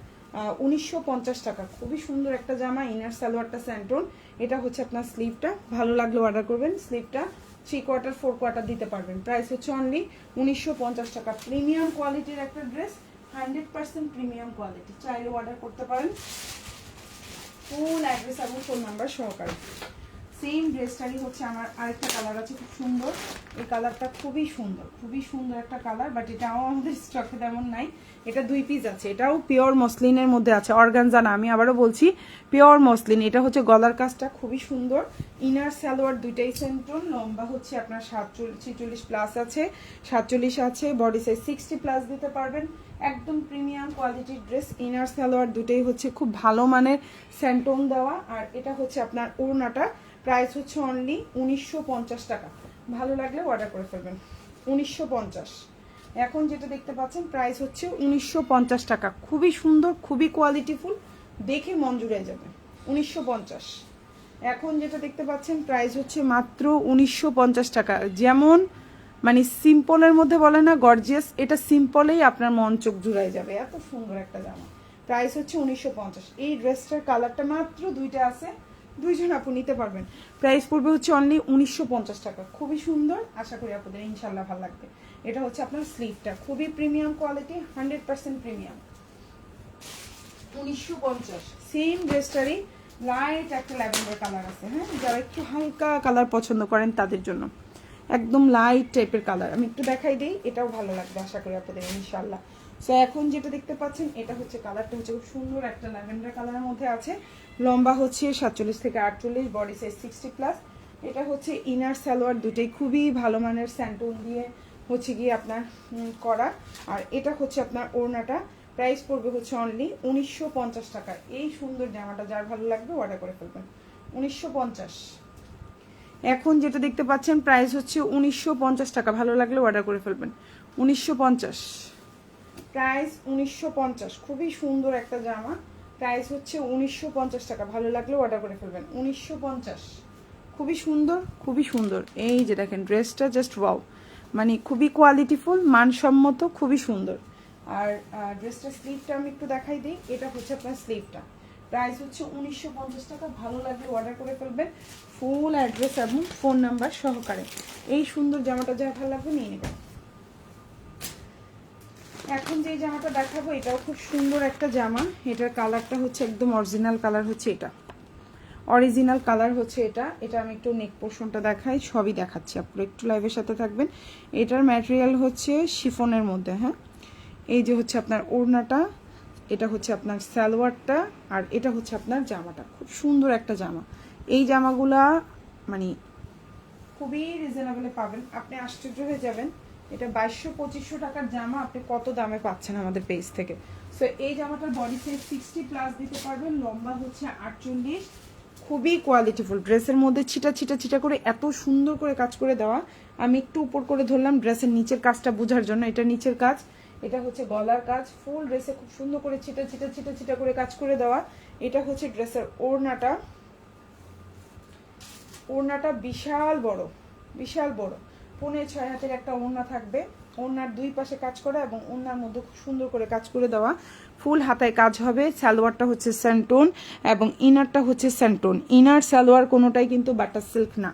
[SPEAKER 1] 1950 টাকা। খুবই সুন্দর একটা জামা, ইনার সালোয়ারটা স্যান্টন। এটা হচ্ছে আপনার স্লিভটা, ভালো লাগলে অর্ডার করবেন। স্লিভটা 3/4 4/4 দিতে পারবেন। প্রাইস হচ্ছে অনলি 1950 টাকা। প্রিমিয়াম কোয়ালিটির একটা ড্রেস, 100% প্রিমিয়াম কোয়ালিটি। চাইলে অর্ডার করতে পারেন ফুল অ্যাড্রেস এবং ফোন নাম্বার সহকারে। সেম ড্রেসটারই হচ্ছে আমার আরেকটা কালার আছে খুব সুন্দর। এই কালারটা খুবই সুন্দর, খুবই সুন্দর একটা কালার, বাট এটাও আমাদের স্টকে তেমন নাই। এটা 2 পিস আছে, এটাও পিওর মসলিনের মধ্যে আছে, অর্গানজা না। আমি আবারও বলছি পিওর মসলিন। এটা হচ্ছে গলার কাজটা খুবই সুন্দর। ইনার সালোয়ার দুইটাই সেন্টন। লম্বা হচ্ছে আপনার 46 প্লাস আছে, 47 আছে। বডি সাইজ 60 প্লাস দিতে পারবেন। একদম প্রিমিয়াম কোয়ালিটির ড্রেস। ইনার সালোয়ার দুটোই হচ্ছে খুব ভালো মানের স্যান্টন দেওয়া। আর এটা হচ্ছে আপনার ওড়নাটা। প্রাইস হচ্ছে অনলি 1950 টাকা। ভালো লাগলে অর্ডার করে ফেলবেন। 1950। এখন যেটা দেখতে পাচ্ছেন প্রাইস হচ্ছে 1950 টাকা। খুবই সুন্দর, খুবই কোয়ালিটিফুল, দেখে মন জুড়ে যাবে। 1950। এখন যেটা দেখতে পাচ্ছেন প্রাইস হচ্ছে মাত্র 1950 টাকা। যেমন মানে সিম্পলের মধ্যে বলে না গর্জিয়াস, এটা সিম্পলেই আপনার মন চোখ জুড়াই যাবে, এত সুন্দর একটা জামা। প্রাইস হচ্ছে 1950। এই ড্রেসটার কালারটা মাত্র 2টা আছে, 2জন আপু নিতে পারবেন। প্রাইস পড়বে হচ্ছে অনলি 1950 টাকা। খুবই সুন্দর, আশা করি আপনাদের ইনশাল্লাহ ভালো লাগবে। এটা হচ্ছে আপনার স্লিভটা, খুবই প্রিমিয়াম কোয়ালিটি, 100% প্রিমিয়াম। 1950। সেম ড্রেসটারই লাইট একটা ল্যাভেন্ডার কালার আছে। হ্যাঁ, যারা একটু হালকা কালার পছন্দ করেন তাদের জন্য একদম লাইট টাইপের কালার। আমি একটু দেখাই দিই, এটাও ভালো লাগবে আশা করি আপনাদের ইনশাল্লাহ। সো এখন যেটা দেখতে পাচ্ছেন এটা হচ্ছে কালারটা হচ্ছে খুব সুন্দর একটা ল্যাভেন্ডার কালারের মধ্যে আছে। লম্বা হচ্ছে 47 থেকে 48, বডি সাইজ 60 প্লাস। এটা হচ্ছে ইনার সালোয়ার দুটোই খুবই ভালো মানের স্যান্টন দিয়ে হচ্ছে গিয়ে আপনার করা। আর এটা হচ্ছে আপনার ওড়নাটা। প্রাইস পড়বে হচ্ছে অনলি 1950 টাকা। এই সুন্দর জামাটা যার ভালো লাগবে অর্ডার করে ফেলবেন। 1950। এখন যেটা দেখতে পাচ্ছেন প্রাইস হচ্ছে 1950 টাকা। ভালো লাগলে অর্ডার করে ফেলবেন। 1950। প্রাইস 1950। খুবই সুন্দর একটা জামা। প্রাইস হচ্ছে 1950 টাকা। ভালো লাগলে অর্ডার করে ফেলবেন। 1950। খুবই সুন্দর, খুবই সুন্দর। এই যে দেখেন ড্রেসটা জাস্ট ওয়াও, মানে খুবই কোয়ালিটিফুল, মানসম্মত, খুবই সুন্দর। আর ড্রেসটার স্লিভটা আমি একটু দেখাই দিই। এটা হচ্ছে আপনার স্লিভটা। প্রাইস হচ্ছে 1950 টাকা। ভালো লাগলে অর্ডার করে ফেলবেন ফুল অ্যাড্রেস এবং ফোন নাম্বার সহকারে। এই সুন্দর জামাটা যা ভালো লাগবে নিয়ে নেবেন। এখন যে জামাটা দেখাবো এটাও খুব সুন্দর একটা জামা। এটার কালারটা হচ্ছে একদম অরিজিনাল কালার হচ্ছে এটা, অরিজিনাল কালার হচ্ছে এটা। এটা আমি একটু নেক পোর্শনটা দেখাই, সবই দেখাচ্ছি, আপনারা একটু লাইভের সাথে থাকবেন। এটার ম্যাটেরিয়াল হচ্ছে শিফনের মধ্যে। হ্যাঁ, এই যে হচ্ছে আপনার ওড়নাটা, এটা হচ্ছে আপনার সালোয়ারটা, আর এটা হচ্ছে আপনার জামাটা। খুব সুন্দর একটা জামা। এই জামাগুলা মানে খুবই রিজনেবলে পাবেন, আপনি আশ্চর্য হয়ে যাবেন। এটা 2200-2500 টাকার জামা আপনি কত দামে পাচ্ছেন আমাদের পেজ থেকে। সো এই জামাটার বডি সাইজ 60 প্লাস দিতে পারবেন। লম্বা হচ্ছে 48। খুবই কোয়ালিটিফুল। ড্রেসের মধ্যে ছিটা ছিটা ছিটা করে এত সুন্দর করে কাজ করে দেওয়া। আমি একটু উপর করে ধরলাম ড্রেসের নিচের কাজটা বোঝার জন্য। এটা নিচের কাজ, এটা হচ্ছে গলার কাজ। ফুল ড্রেসে খুব সুন্দর করে ছিটা ছিটা ছিটা ছিটা করে কাজ করে দেওয়া। এটা হচ্ছে ড্রেসের ওড়নাটা। ওড়নাটা বিশাল বড়, বিশাল বড়, 5.5 হাতের একটা ওড়না থাকবে। ওড়নার 2 পাশে কাজ করা এবং ওড়নার মধ্যে খুব সুন্দর করে কাজ করে দেওয়া। ফুল হাতায় কাজ হবে। সালোয়ারটা হচ্ছে স্যান্টন এবং ইনারটা হচ্ছে স্যান্টন। ইনার সালোয়ার কোনোটাই কিন্তু বাটার সিল্ক না,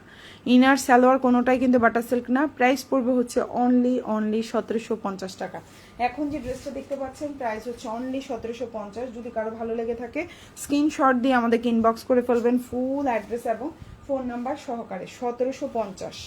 [SPEAKER 1] ইনার সালোয়ার কোনোটাই কিন্তু বাটার সিল্ক না। প্রাইস পড়বে হচ্ছে অনলি 1750 টাকা। এখন যে ড্রেসটা দেখতে পাচ্ছেন প্রাইস হচ্ছে অনলি 1750। যদি কারো ভালো লেগে থাকে স্ক্রিনশট দিয়ে আমাদেরকে ইনবক্স করে ফেলবেন ফুল অ্যাড্রেস এবং ফোন নাম্বার সহকারে 1750।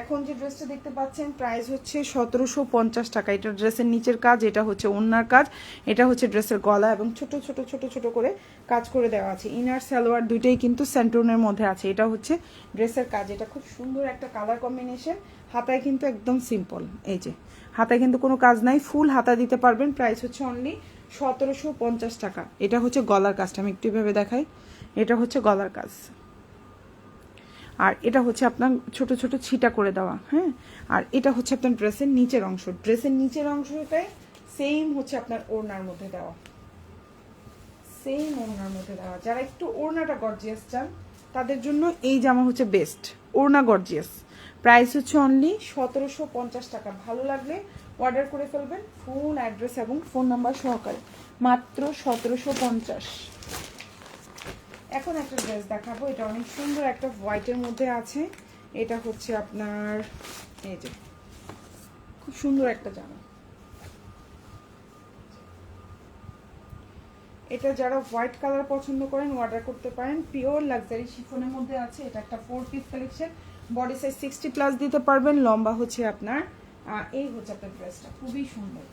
[SPEAKER 1] এখন যে ড্রেসটা দেখতে পাচ্ছেন প্রাইস হচ্ছে 1750 টাকা। এটা ড্রেসের নিচের কাজ, এটা হচ্ছে ওড়নার কাজ, এটা হচ্ছে ড্রেসের গলা এবং ছোট ছোট ছোট ছোট করে কাজ করে দেওয়া আছে। ইনার সালোয়ার দুইটাই কিন্তু স্যান্টনের মধ্যে আছে। এটা হচ্ছে ড্রেসের কাজ, এটা খুব সুন্দর একটা কালার কম্বিনেশন। হাতায় কিন্তু একদম সিম্পল, এই যে হাতায় কিন্তু কোনো কাজ নাই, ফুল হাতা দিতে পারবেন। প্রাইস হচ্ছে অনলি 1750 টাকা। এটা হচ্ছে গলার কাজটা, আমি একটু ভেবে দেখাই। এটা হচ্ছে গলার কাজ, আর এটা হচ্ছে আপনার ছোট ছোট ছিটা করে দেওয়া, হ্যাঁ। আর এটা হচ্ছে আপনার ড্রেসের নিচের অংশ, ড্রেসের নিচের অংশটাই সেম হচ্ছে আপনার ওড়নার মধ্যে দেওয়া, সেম ওড়নার মধ্যে দেওয়া। যারা একটু ওড়নাটা গর্জিয়াস চান তাদের জন্য এই জামা হচ্ছে বেস্ট, ওড়না গর্জিয়াস। প্রাইস হচ্ছে অনলি 1750 টাকা। ভালো লাগলে অর্ডার করে ফেলবেন, ফুল অ্যাড্রেস এবং ফোন নাম্বার সহকারে, মাত্র 1750। এখন একটা ড্রেস দেখাবো, এটা অনেক সুন্দর একটা হোয়াইটের মধ্যে আছে। এটা হচ্ছে আপনার এই যে খুব সুন্দর একটা জামা। এটা যারা হোয়াইট কালার পছন্দ করেন অর্ডার করতে পারেন। পিওর লাক্সারি শিফনের মধ্যে আছে। এটা একটা 4 পিস কালেকশন, বডি সাইজ 60+ দিতে পারবেন। লম্বা হচ্ছে আপনার এই হচ্ছে আপনার ড্রেসটা খুবই সুন্দর,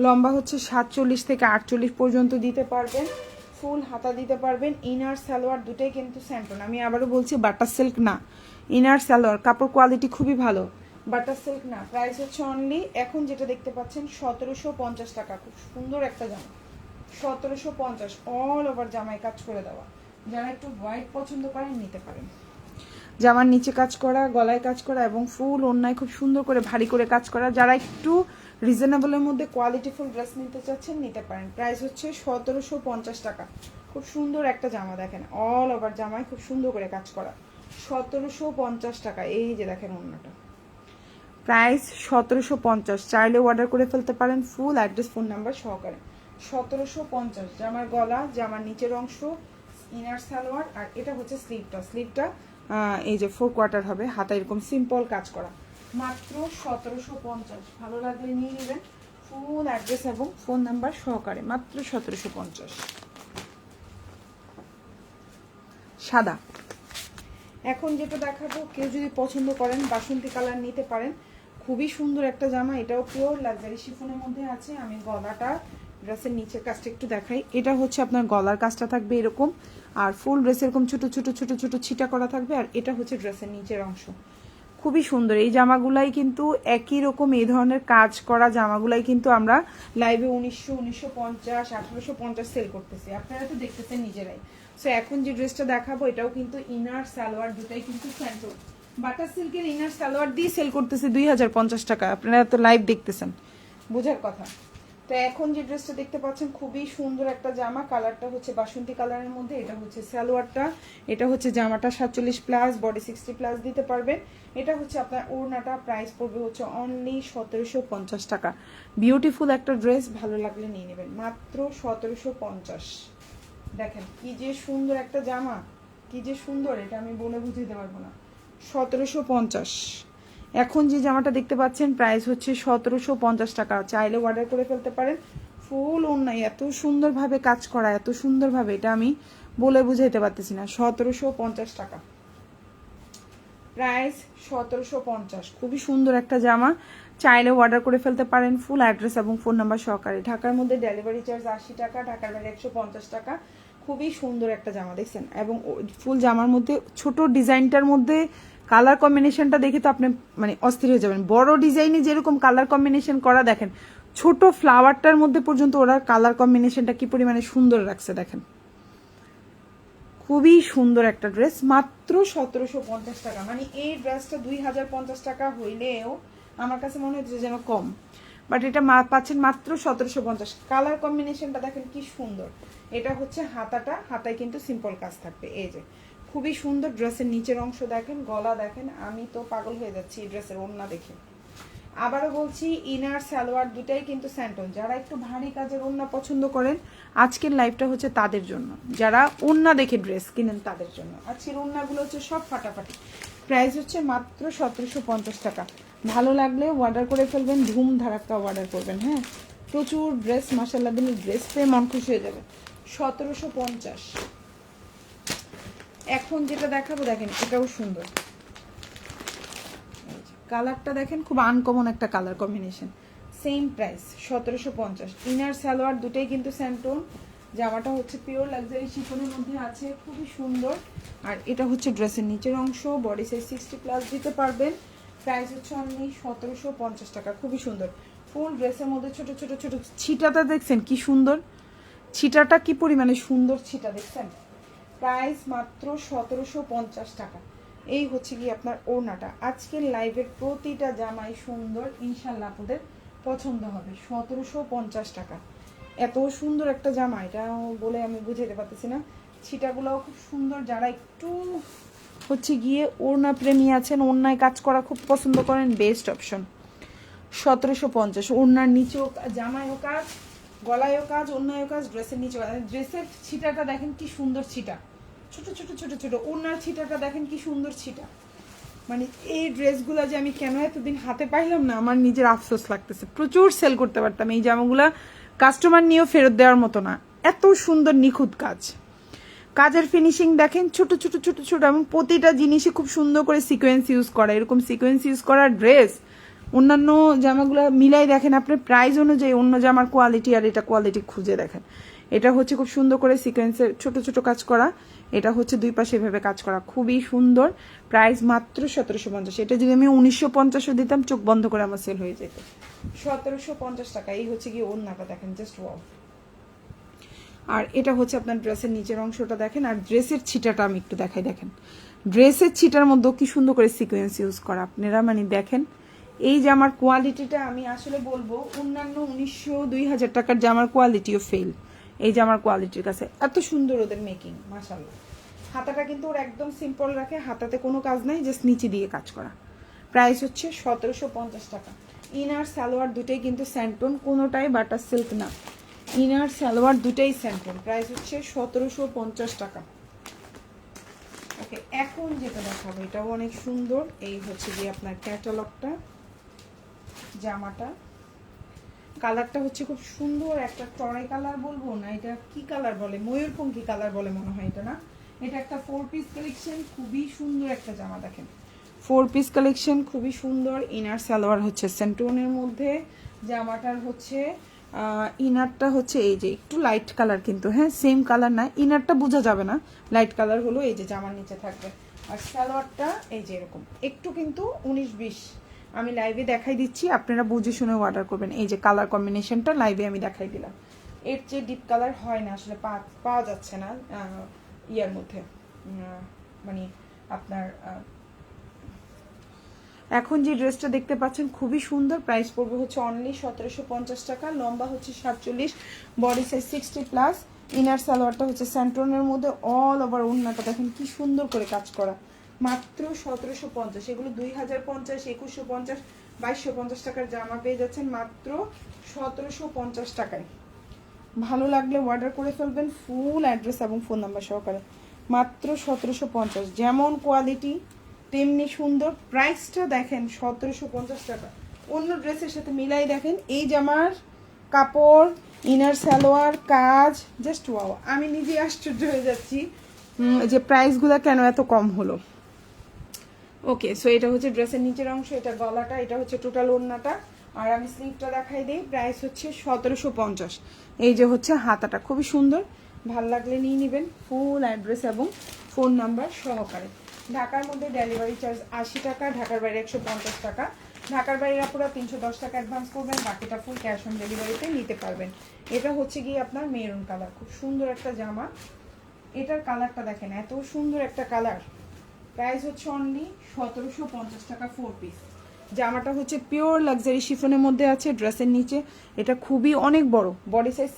[SPEAKER 1] লম্বা হচ্ছে 47 থেকে 48 পর্যন্ত দিতে পারবেন, ফুল হাতা দিতে পারবেন। ইনার সালোয়ার দুটোই কিন্তু স্যান্টন, আমি আবারও বলছি বাটার সিল্ক না, ইনার সালোয়ার কাপড় কোয়ালিটি খুবই ভালো, বাটার সিল্ক না। প্রাইস হচ্ছে অনলি এখন যেটা দেখতে পাচ্ছেন 1750 টাকা। খুব সুন্দর একটা জামা, 1750, অল ওভার জামায় কাজ করে দেওয়া। যারা একটু হোয়াইট পছন্দ করেন নিতে পারেন। জামার নিচে কাজ করা, গলায় কাজ করা এবং ফুল ওড়নায় খুব সুন্দর করে ভারী করে কাজ করা। যারা একটু রিজনেবলের মধ্যে কোয়ালিটিফুল ড্রেস নিতে চাচ্ছেন নিতে পারেন। প্রাইস হচ্ছে 1750 টাকা। খুব সুন্দর একটা জামা, দেখেন অল ওভার জামায় খুব সুন্দর করে কাজ করা, 1750 টাকা। এই যে দেখেন ওড়নাটা, প্রাইস 1750। চাইলে অর্ডার করে ফেলতে পারেন, ফুল অ্যাড্রেস ফোন নাম্বার সহকারে। 1750 জামার গলা, জামার নিচের অংশ, ইনার সালোয়ার, আর এটা হচ্ছে স্লিভটা। স্লিভটা এই যে 4 কোয়ার্টার হবে, হাতা এরকম সিম্পল কাজ করা, মাত্র 1750। ভালো লাগলে নিয়ে নেবেন, ফুল অ্যাড্রেস এবং ফোন নাম্বার সহকারে, মাত্র 1750। সাদা এখন যেটা দেখাবো, কেউ যদি পছন্দ করেন বাসন্তী কালার নিতে পারেন। খুবই সুন্দর একটা জামা, এটাও পিওর লাক্সারি শিফনের মধ্যে আছে। আমি গলাটা, ড্রেসের নিচের কাজটা একটু দেখাই। এটা হচ্ছে আপনার গলার কাজটা থাকবে এরকম, আর ফুল ড্রেস এরকম ছোট ছোট ছোট ছোট ছিটা করা থাকবে। আর এটা হচ্ছে ড্রেসের নিচের অংশ, খুবই সুন্দর। এই জামাগুলাই কিন্তু একই রকম, এই ধরনের কাজ করা জামাগুলাই কিন্তু আমরা লাইভে 1900, 1950, 1850 সেল করতেছি, আপনারা তো দেখতেছেন নিজেরাই। সো এখন যে ড্রেসটা দেখাবো এটাও কিন্তু ইনার সালোয়ার দুটাই কিন্তু স্যান্টন, বাটার সিল্কের ইনার সালোয়ার দিয়ে সেল করতেছে 2050 টাকা। আপনারা তো লাইভ দেখতেছেন, বোঝার কথা। তো এখন যে ড্রেসটা দেখতে পাচ্ছেন খুবই সুন্দর একটা জামা, কালারটা হচ্ছে বাসন্তী কালারের মধ্যে। এটা হচ্ছে সালোয়ারটা, এটা হচ্ছে জামাটা 47+, বডি 60+ দিতে পারবেন। এটা হচ্ছে আপনার ওড়নাটা, প্রাইস পড়বে হচ্ছে অনলি 1750 টাকা। বিউটিফুল একটা ড্রেস, ভালো লাগলে নিয়ে নেবেন, মাত্র 1750। দেখেন কি যে সুন্দর একটা জামা, কি যে সুন্দর, এটা আমি বলে বুঝিয়ে পারবো না। 1750। এখন যে জামাটা দেখতে পাচ্ছেন প্রাইস হচ্ছে 1750 টাকা। চাইলে অর্ডার করে ফেলতে পারেন, ফুল ওড়নায় এত সুন্দরভাবে কাজ করা, এত সুন্দরভাবে, এটা আমি বলে বুঝাইতে পারতেছি না। 1750 টাকা, প্রাইস 1750। খুবই সুন্দর একটা জামা, চাইলে অর্ডার করে ফেলতে পারেন, ফুল অ্যাড্রেস এবং ফোন নাম্বার সহকারে। ঢাকার মধ্যে ডেলিভারি চার্জ 80 টাকা, ঢাকার বাইরে 150 টাকা। খুবই সুন্দর একটা জামা দেখছেন, এবং ফুল জামার মধ্যে ছোট ডিজাইনটার মধ্যে কালার কম্বিনেশনটা দেখে তো আপনি মানে অস্থির হয়ে যাবেন। বড় ডিজাইনে যেরকম কালার কম্বিনেশন করা, দেখেন ছোট ফ্লাওয়ারটার মধ্যে পর্যন্ত ওরা কালার কম্বিনেশনটা কি পরিমাণে সুন্দর রাখছে, দেখেন খুবই সুন্দর একটা ড্রেস, মাত্র 1750 টাকা। মানে এই ড্রেসটা 2050 টাকা হইলেও আমার কাছে মনে হচ্ছে যেন কম, বাট এটা পাচ্ছেন মাত্র 1750। কালার কম্বিনেশনটা দেখেন কি সুন্দর। এটা হচ্ছে হাতাটা, হাতায় কিন্তু সিম্পল কাজ থাকবে, এই যে খুবই সুন্দর। ড্রেসের নিচের অংশ দেখেন, গলা দেখেন, আমি তো পাগল হয়ে যাচ্ছি এই ড্রেসের ওড়না দেখে। আবারও বলছি, ইনার সালোয়ার দুটাই কিন্তু স্যান্টন। যারা একটু ভারী কাজের ওড়না পছন্দ করেন আজকের লাইভটা হচ্ছে তাদের জন্য, যারা ওড়না দেখে ড্রেস কিনেন তাদের জন্য। আজকের ওড়নাগুলো হচ্ছে সব ফাটাফাটি। প্রাইস হচ্ছে মাত্র 1750 টাকা। ভালো লাগলে অর্ডার করে ফেলবেন, ধুম ধারাক্কা অর্ডার করবেন। হ্যাঁ, প্রচুর ড্রেস, মাশাআল্লাহ দিনের ড্রেস পেয়ে মন খুশি হয়ে যাবে। 1750। এখন যেটা দেখাবো দেখেন এটাও সুন্দর, কালারটা দেখেন খুব আনকমন একটা colour combination. Same price 1750। Inner salwar দুটোই কিন্তু স্যান্টোন, জামাটা হচ্ছে পিওর লাক্সারি শিফনের মধ্যে আছে, খুবই সুন্দর। আর এটা হচ্ছে ড্রেসের নিচের অংশ, বডি সাইজ 60+ দিতে পারবেন। প্রাইস হচ্ছে অনলি 1750 টাকা, খুবই সুন্দর। ফুল ড্রেসের মধ্যে ছোট ছোট ছোট ছিটাটা দেখছেন কি সুন্দর, ছিটাটা কি পরিমাণে সুন্দর ছিটা দেখছেন। প্রাইস মাত্র 1750 টাকা। এই হচ্ছে কি আপনার ওড়নাটা। আজকের লাইভের প্রতিটা জামাই সুন্দর, ইনশাল্লাহ আপনাদের পছন্দ হবে। 1750 টাকা, এত সুন্দর একটা জামা, এটা বলে আমি বুঝাতে পারতেছি না। ছিটাগুলোও খুব সুন্দর। যারা একটু হচ্ছে গিয়ে ওড়না প্রেমী আছেন, ওড়নায় কাজ করা খুব পছন্দ করেন, বেস্ট অপশন 1750। ওড়নার নিচেও জামায়ও কাজ, গলায়ও কাজ, ওড়নায়ও কাজ, ড্রেসের নিচেও। ড্রেসের ছিটাটা দেখেন কি সুন্দর ছিটা, ছোট ছোট ছোট ছোট। ওড়নার ছিটাটা দেখেন কি সুন্দর ছিটা। মানে এই ড্রেসগুলো যে আমি কেন এতদিন হাতে পাইলাম না, আমার নিজের আফসোস লাগতেছে। প্রচুর সেল করতে পারতাম এই জামাগুলা, কাস্টমার নিয়েও ফেরত দেওয়ার মতো না, এত সুন্দর নিখুঁত কাজ। কাজের ফিনিশিং দেখেন, ছোট ছোট ছোট ছোট, এবং প্রতিটা জিনিসই খুব সুন্দর করে সিকোয়েন্স ইউজ করা। এরকম সিকোয়েন্স ইউজ করা ড্রেস অন্যান্য জামাগুলো মিলাই দেখেন আপনার প্রাইস অনুযায়ী, অন্য জামার কোয়ালিটি আর এটা কোয়ালিটি খুঁজে দেখেন। এটা হচ্ছে খুব সুন্দর করে সিকোয়েন্সের ছোট ছোট কাজ করা, এটা হচ্ছে দুই পাশে এভাবে কাজ করা, খুবই সুন্দর। প্রাইস মাত্র 1750। এটা যদি আমি 1950 দিতাম চোখ বন্ধ করে আমার সেল হয়ে যেত। 1750 টাকা। এই হচ্ছে কি ওড়নাটা দেখেন, জাস্ট ওয়াও। আর এটা হচ্ছে আপনার ড্রেসের নিচের অংশটা দেখেন, আর ড্রেসের ছিটাটা আমি একটু দেখাই। দেখেন ড্রেসের ছিটার মধ্যে কি সুন্দর করে সিকোয়েন্স ইউজ করা, আপনারা মানে দেখেন। এই জামার কোয়ালিটিটা আমি আসলে বলবো অন্যান্য 1900-2000 টাকার জামার কোয়ালিটিও ফেল এই জামার কোয়ালিটির কাছে। এত সুন্দর ওদের মেকিং, মাশাআল্লাহ। হাতাটা কিন্তু ওর একদম সিম্পল রাখে, হাতাতে কোনো কাজ নাই, জাস্ট নিচে দিয়ে কাজ করা। প্রাইস হচ্ছে 1750 টাকা। ইনার সালোয়ার দুটোই কিন্তু স্যান্টন, কোনোটাই বাটার সিল্ক না। ইনার সালোয়ার দুটোই স্যান্টন। প্রাইস হচ্ছে 1750 টাকা। ওকে, এখন যেটা দেখাবো এটাও অনেক সুন্দর। এই হচ্ছে গিয়ে আপনার ক্যাটালগটা, জামাটা কালারটা হচ্ছে খুব সুন্দর একটা টরে কালার বলবো না, এটা কি কালার বলে, ময়ূরপঙ্খী কালার বলে মনে হয় এটা, না? এটা একটা 4 পিস কালেকশন, খুবই সুন্দর একটা জামা দেখেন। 4 পিস কালেকশন, খুবই সুন্দর। ইনার সালোয়ার হচ্ছে সেন্টোনের মধ্যে, জামাটার হচ্ছে ইনারটা হচ্ছে এই যে একটু লাইট কালার, কিন্তু হ্যাঁ সেম কালার না, ইনারটা বোঝা যাবে না, লাইট কালার হলো এই যে জামার নিচে থাকবে। আর সালোয়ারটা এই যে এরকম একটু কিন্তু 19-20, আমি লাইভে দেখাই দিচ্ছি, আপনারা বুঝে শুনে অর্ডার করবেন। এই যে কালার কম্বিনেশনটা লাইভে আমি দেখাই দিলাম, এর চেয়ে ডিপ কালার হয় না আসলে, পাওয়া যাচ্ছে না ইয়ার মধ্যে, মানে আপনার এখন যে ড্রেসটা দেখতে পাচ্ছেন খুবই সুন্দর। প্রাইস পড়বে হচ্ছে অনলি 1750 টাকা। লম্বা হচ্ছে 47, বডি সাইজ 60+। ইনার সালোয়ারটা হচ্ছে স্যান্টনের মধ্যে, অল ওভার ওড়নাটা দেখেন কি সুন্দর করে কাজ করা। মাত্র 1750। এগুলো 2050, 2150, 2250 টাকার জামা পেয়ে যাচ্ছেন মাত্র 1750 টাকায়। ভালো লাগলে অর্ডার করে ফেলবেন, ফুল অ্যাড্রেস এবং ফোন নাম্বার সহকারে। মাত্র 1750, যেমন কোয়ালিটি তেমনি সুন্দর। প্রাইসটা দেখেন 1750 টাকা। অন্য ড্রেসের সাথে মিলাই দেখেন, এই জামার কাপড়, ইনার সালোয়ার, কাজ, জাস্ট ওয়াও। আমি নিজে আশ্চর্য হয়ে যাচ্ছি যে প্রাইসগুলো কেন এত কম হলো। ওকে, সো এটা হচ্ছে ড্রেসের নিচের অংশ, এটা গলাটা, এটা হচ্ছে টোটাল ওড়নাটা। আর আমি স্লিভটা দেখাই দিই। প্রাইস হচ্ছে 1750। এই যে হচ্ছে হাতাটা, খুবই সুন্দর, ভাল লাগলে নিয়ে নেবেন, ফুল অ্যাড্রেস এবং ফোন নাম্বার সহকারে। ঢাকার মধ্যে ডেলিভারি চার্জ 80 টাকা, ঢাকার বাইরে 150 টাকা। ঢাকার বাইরে আপনারা 310 টাকা অ্যাডভান্স করবেন, বাকিটা ফুল ক্যাশ অন ডেলিভারিতে নিতে পারবেন। এটা হচ্ছে গিয়ে আপনার মেরুন কালার, খুব সুন্দর একটা জামা। এটার কালারটা দেখেন, এত সুন্দর একটা কালার। প্রাইস হচ্ছে অনলি 1750 টাকা 4 পিস। জামাটা হচ্ছে পিওর লাক্সারি শিফনের মধ্যে আছে, ড্রেসের নিচে এটা খুবই অনেক বড়, বডি সাইজ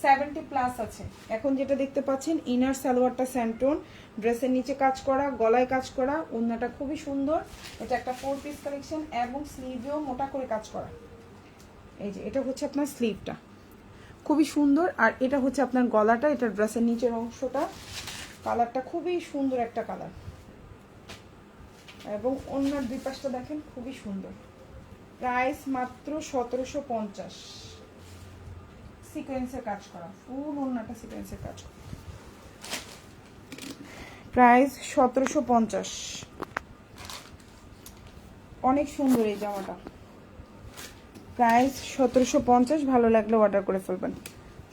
[SPEAKER 1] 70+ আছে। এখন যেটা দেখতে পাচ্ছেন ইনার সালোয়ারটা স্যান্টোন, ড্রেসের নিচে কাজ করা, গলায় কাজ করা, ওড়নাটা খুবই সুন্দর। এটা একটা 4 পিস কালেকশন এবং স্লিভেও মোটা করে কাজ করা। এই যে এটা হচ্ছে আপনার স্লিভটা, খুবই সুন্দর। আর এটা হচ্ছে আপনার গলাটা, এটা ড্রেসের নিচের অংশটা। কালারটা খুবই সুন্দর একটা কালার, এবং অন্যান্য দুই পাশটা দেখেন খুবই সুন্দর। প্রাইস মাত্র 1750। সিকোয়েন্সের কাজ করা, ফুল ওড়নাটা সিকোয়েন্সের কাজ করা। প্রাইস 1750। অনেক সুন্দর এই জামাটা, প্রাইস 1750। ভালো লাগলে অর্ডার করে ফেলবেন।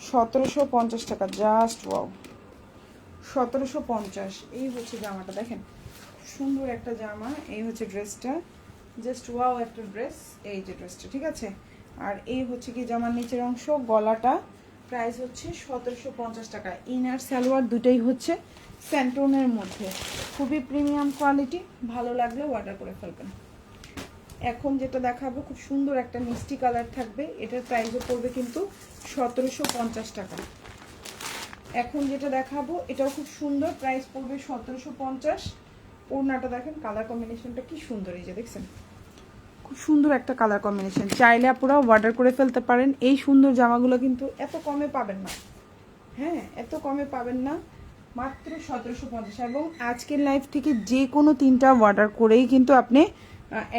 [SPEAKER 1] 1750 টাকা, জাস্ট ওয়াও। 1750। এই হচ্ছে জামাটা, দেখেন সুন্দর একটা জামা। এই হচ্ছে ড্রেসটা, জাস্ট ওয়াও একটা ড্রেস। এই যে ড্রেসটা, ঠিক আছে। আর এই হচ্ছে কি জামার নিচের অংশ, গলাটা। প্রাইস হচ্ছে 1750 টাকা। ইনার সালোয়ার দুটোই হচ্ছে স্যান্টোনের মধ্যে, খুবই প্রিমিয়াম কোয়ালিটি। ভালো লাগলে অর্ডার করে ফেলবেন। এখন যেটা দেখাবো খুব সুন্দর একটা মিষ্টি কালার থাকবে, এটার প্রাইসও পড়বে কিন্তু 1750 টাকা। এখন যেটা দেখাবো এটাও খুব সুন্দর, প্রাইস পড়বে 1750। ওড়নাটা দেখেন, কালার কম্বিনেশনটা কি সুন্দর, এই যে দেখছেন খুব সুন্দর একটা কালার কম্বিনেশন। চাইলে আপনারা অর্ডার করে ফেলতে পারেন। এই সুন্দর জামাগুলো কিন্তু এত কমে পাবেন না, হ্যাঁ এত কমে পাবেন না, মাত্র 1750। এবং আজকের লাইভ থেকে যে কোনো 3টা অর্ডার করেই কিন্তু আপনি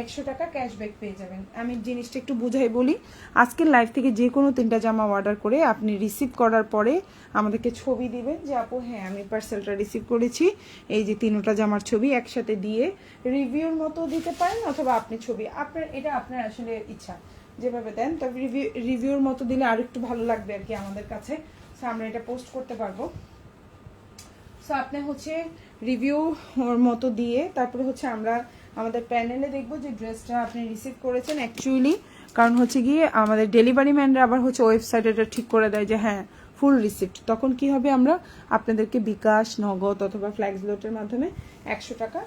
[SPEAKER 1] 100 টাকা ক্যাশব্যাক পেয়ে যাবেন। আমি জিনিসটা একটু বুঝাই বলি। আজকের লাইভ থেকে যে কোনো 3টা জামা অর্ডার করে আপনি রিসিভ করার পরে আমাদেরকে ছবি দিবেন যে আপু হ্যাঁ আমি পার্সেলটা রিসিভ করেছি, এই যে 3টা জামার ছবি একসাথে দিয়ে রিভিউর মতো দিতে পারেন, অথবা আপনি ছবি আপনার, এটা আপনার আসলে ইচ্ছা যেভাবে দেন। তবে রিভিউর মতো দিলে আর একটু ভালো লাগবে আর কি আমাদের কাছে, সো আমরা এটা পোস্ট করতে পারবো। সো আপনি হচ্ছে রিভিউ মতো দিয়ে তারপরে হচ্ছে আমরা আমাদের প্যানেলে দেখবো যে ড্রেসটা আপনি রিসিভ করেছেন অ্যাকচুয়ালি। কারণ হচ্ছে গিয়ে আমাদের ডেলিভারি ম্যানরা আবার হচ্ছে ওয়েবসাইটে এটা ঠিক করে দেয় যে হ্যাঁ ফুল রিসিপ্ট। তখন কি হবে, আমরা আপনাদেরকে বিকাশ, নগদ অথবা ফ্ল্যাক্স লোটের মাধ্যমে 100 টাকা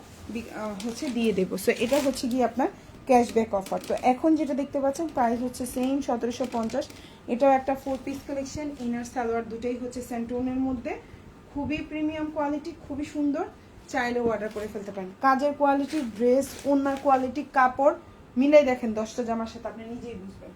[SPEAKER 1] হচ্ছে দিয়ে দেবো। সো এটা হচ্ছে গিয়ে আপনার ক্যাশব্যাক অফার। তো এখন যেটা দেখতে পাচ্ছেন প্রাইস হচ্ছে সেম 1750। এটাও একটা 4 পিস কালেকশন, ইনার সালোয়ার দুটোই হচ্ছে স্যান্টোনের মধ্যে, খুবই প্রিমিয়াম কোয়ালিটি, খুবই সুন্দর। চাইলেও অর্ডার করে ফেলতে পারেন। কাজের কোয়ালিটি, ড্রেস, ওনার কোয়ালিটি, কাপড় মিলাই দেখেন 10টা জামার সাথে, আপনি নিজেই বুঝবেন।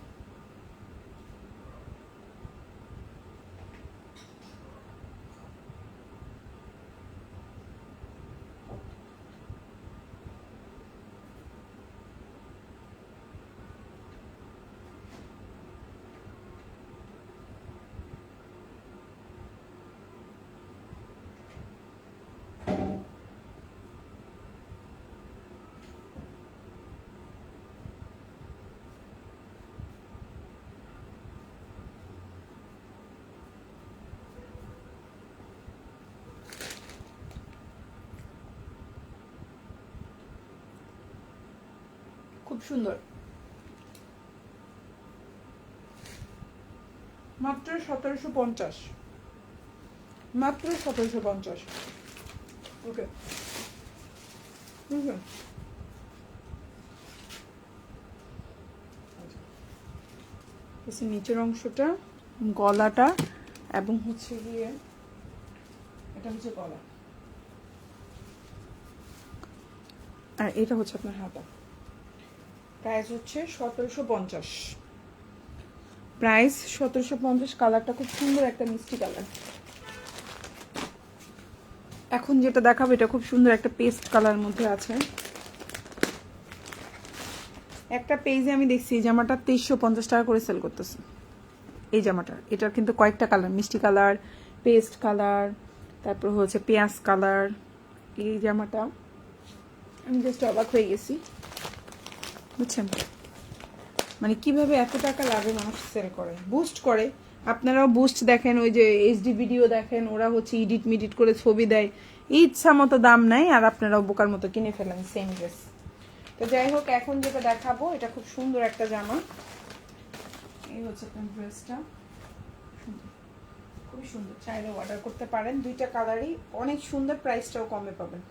[SPEAKER 1] খুব সুন্দর, মাত্র 1750, মাত্র 1750। ওকে নিচের অংশটা, গলাটা, এবং হচ্ছে গিয়ে এটা হচ্ছে গলা, আর এটা হচ্ছে আপনার হাতা। প্রাইস হচ্ছে 1750, প্রাইস 1750। কালারটা খুব সুন্দর একটা মিষ্টি কালার। এখন যেটা দেখাবো এটা খুব সুন্দর একটা পেস্ট কালার মধ্যে আছে। একটা পেজে আমি দেখছি এই জামাটা 2350 টাকা করে সেল করতেছে। এই জামাটা, এটার কিন্তু কয়েকটা কালার, মিষ্টি কালার, পেস্ট কালার, তারপর হচ্ছে পেঁয়াজ কালার। এই জামাটা আমি জাস্ট অবাক হয়ে গেছি, বুঝছেন মানে কিভাবে এত টাকা লাভে মানুষ সেল করে, বুস্ট করে। আপনারাও বুস্ট দেখেন, ওই যে এইচডি ভিডিও দেখেন, ওরা হচ্ছে ইডিট মিডিট করে ছবি দেয়, ইচ্ছা মতো দাম নেয়, আর আপনারাও বোকার মতো কিনে ফেলেন সেম ড্রেস। তো যাই হোক, এখন যেটা দেখাবো এটা খুব সুন্দর একটা জামা। এই হচ্ছে আপনার ড্রেসটা, খুবই সুন্দর। চাইলে অর্ডার করতে পারেন, 2টা কালারই অনেক সুন্দর, প্রাইসটাও কমে পাবেন।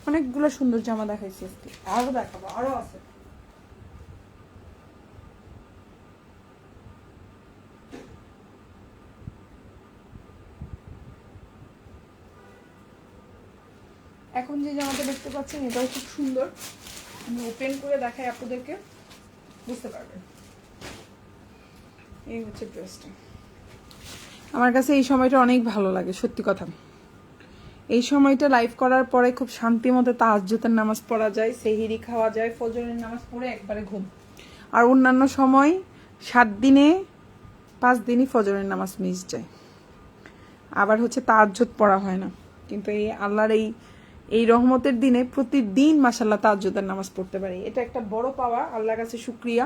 [SPEAKER 1] অনেকগুলো সুন্দর জামা দেখাইছি আজকে, আরো দেখাবো, আরো আছে। এখন যে জামাটা দেখতে পাচ্ছেন এটাও খুব সুন্দর, আমি ওপেন করে দেখাই আপনাদেরকে, বুঝতে পারবেন। এই হচ্ছে ড্রেসটা, আমার কাছে এই সময়টা অনেক ভালো লাগে, সত্যি কথা। এই সময়টা লাইভ করার পরে খুব শান্তি মতো তাহাজ্জুদের নামাজ পড়া যায়, সেহরি খাওয়া যায়, ফজরের নামাজ পড়ে একবারে ঘুম। আর অন্যান্য সময় 7 দিনে 5 দিনই ফজরের নামাজ মিস যায়, আবার হচ্ছে তাহাজ্জুদ পড়া হয় না। কিন্তু এই আল্লাহর এই রহমতের দিনে প্রতিদিন মাশাআল্লাহ তাহাজ্জুদের নামাজ পড়তে পারি, এটা একটা বড় পাওয়া, আল্লাহর কাছে শুকরিয়া।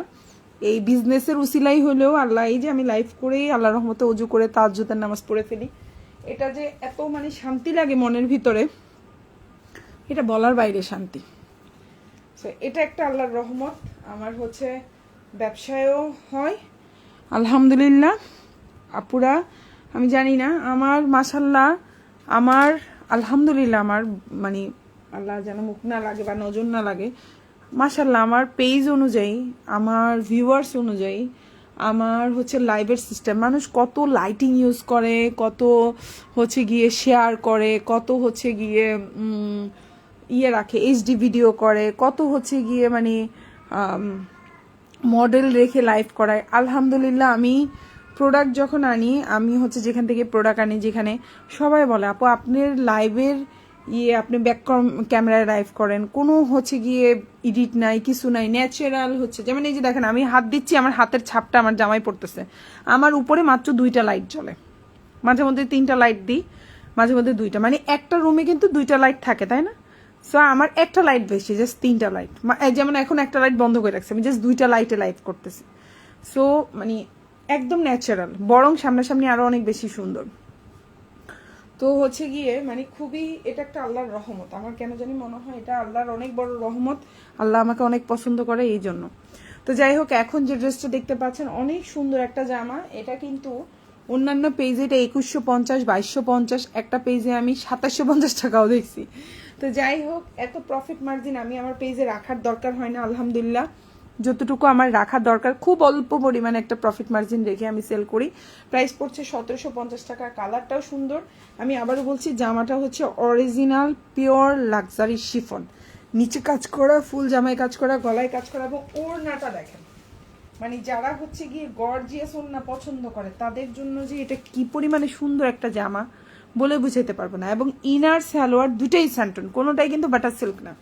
[SPEAKER 1] এই বিজনেসের উসিলাই হলেও আল্লাহ, এই যে আমি লাইভ করেই আল্লাহর রহমতে ওযু করে তাহাজ্জুদের নামাজ পড়ে ফেলি, এটা যে এত মানে শান্তি লাগে মনের ভিতরে, এটা বলার বাইরে শান্তি। সো এটা একটা আল্লাহর রহমত। আমার হচ্ছে ব্যবসায়ও হয় আলহামদুলিল্লাহ। আপুরা আমি জানি না, আমার মাশাআল্লাহ, আমার আলহামদুলিল্লাহ, আমার মানে আল্লাহ যেন মুখ না লাগে বা নজর না লাগে, মাশাআল্লাহ আমার পেজ অনুযায়ী, আমার ভিউয়ার্স অনুযায়ী, আমার হচ্ছে লাইভের সিস্টেম, মানুষ কত লাইটিং ইউজ করে, কত হচ্ছে গিয়ে শেয়ার করে, কত হচ্ছে গিয়ে ইয়ে রাখে, এইচডি ভিডিও করে, কত হচ্ছে গিয়ে মানে মডেল রেখে লাইভ করায়। আলহামদুলিল্লাহ আমি প্রোডাক্ট যখন আনি, আমি হচ্ছে যেখান থেকে প্রোডাক্ট আনি, যেখানে সবাই বলে আপু আপনার লাইভের আপনি ব্যাক ক্যামেরায় লাইভ করেন, কোনো হচ্ছে গিয়ে এডিট নাই, কিছু নাই, ন্যাচারাল হচ্ছে। যেমন এই যে দেখেন আমি হাত দিচ্ছি, আমার হাতের ছাপটা আমার জামাই পড়তেছে, আমার উপরে মাত্র 2টা লাইট জ্বলে, মাঝে মধ্যে 3টা লাইট দিই, মাঝে মধ্যে 2টা, মানে একটা রুমে কিন্তু 2টা লাইট থাকে, তাই না? সো আমার একটা লাইট বেশি, জাস্ট 3টা লাইট, যেমন এখন একটা লাইট বন্ধ করে রাখছি, আমি জাস্ট 2টা লাইটে লাইভ করতেছি। সো মানে একদম ন্যাচারাল, বরং সামনাসামনি আরো অনেক বেশি সুন্দর। তো হচ্ছে গিয়ে মানে খুবই, এটা একটা আল্লাহর রহমত, আমার কেন জানি মনে হয় এটা আল্লাহর অনেক বড় রহমত, আল্লাহ আমাকে অনেক পছন্দ করে এই জন্য। তো যাই হোক, এখন যে ড্রেসটা দেখতে পাচ্ছেন অনেক সুন্দর একটা জামা, এটা কিন্তু অন্যান্য পেজে এটা 2150, 2250, একটা পেজে আমি 2750 টাকাও দেখছি। তো যাই হোক, এত প্রফিট মার্জিন আমি আমার পেজে রাখার দরকার হয় না আলহামদুলিল্লাহ। যতটুকু আমার রাখার দরকার খুব অল্প পরিমাণে একটা প্রফিট মার্জিন রেখে আমি সেল করি। প্রাইস পড়ছে 1750 টাকা। কালারটাও সুন্দর। আমি আবারও বলছি, জামাটা হচ্ছে অরিজিনাল পিওর লাক্সারি শিফন, নিচে কাজ করা, ফুল জামায় কাজ করা, গলায় কাজ করা, এবং ওড়নাটা দেখেন, মানে যারা হচ্ছে গিয়ে গর্জিয়াস ওড়না পছন্দ করে তাদের জন্য যে এটা কি পরিমাণে সুন্দর একটা জামা বলে বুঝাইতে পারবো না। এবং ইনার সালোয়ার দুটেই স্যান্টন, কোনোটাই কিন্তু বাটার সিল্ক না।